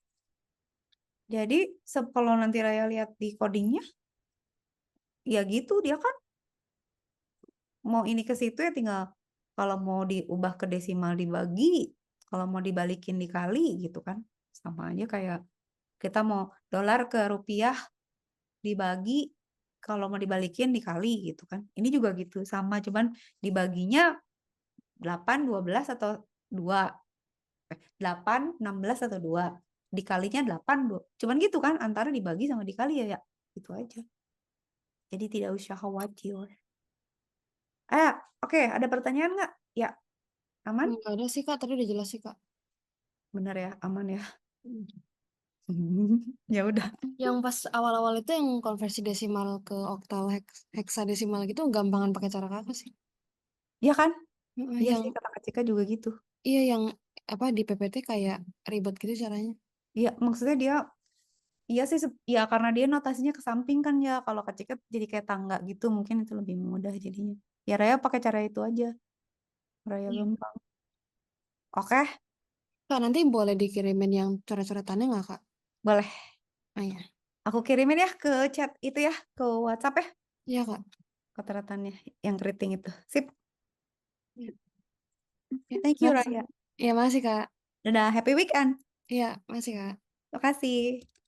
Jadi, kalau nanti Raya lihat di codingnya, ya gitu dia kan mau ini ke situ ya tinggal kalau mau diubah ke desimal dibagi, kalau mau dibalikin dikali gitu kan. Sama aja kayak kita mau dolar ke rupiah dibagi, kalau mau dibalikin dikali gitu kan. Ini juga gitu sama cuman dibaginya 8, 12 atau 2. 8, 16 atau 2. Dikalinya 8, cuman gitu kan antara dibagi sama dikali ya, gitu aja. Jadi tidak usah khawatir. Oke, ada pertanyaan nggak? Ya, aman? Nggak ada sih Kak, tadi udah jelas sih Kak. Bener ya, aman ya. Hmm. Ya udah. Yang pas awal-awal itu yang konversi desimal ke oktal heksadesimal gitu gampangan pakai cara kakak sih. Iya kan? Heeh, Iya yang sih kata Kak Cika juga gitu. iya yang apa di PPT kayak ribet gitu caranya. Iya, maksudnya dia iya sih ya karena dia notasinya ke samping kan ya. Kalau Kak Cika jadi kayak tangga gitu, mungkin itu lebih mudah jadinya. Ya Raya pakai cara itu aja. Raya Iya. gampang. Oke, Kak, nanti boleh dikirimin yang coret-coretannya nggak Kak? boleh. Ah ya, Aku kirimin ya ke chat itu ya, ke WhatsApp ya, iya Kak. kotoratannya yang keriting itu. Sip. Iya. Ya, Thank you makasih. Raya. Iya, makasih Kak. Dadah, happy weekend. Iya, makasih Kak. Makasih.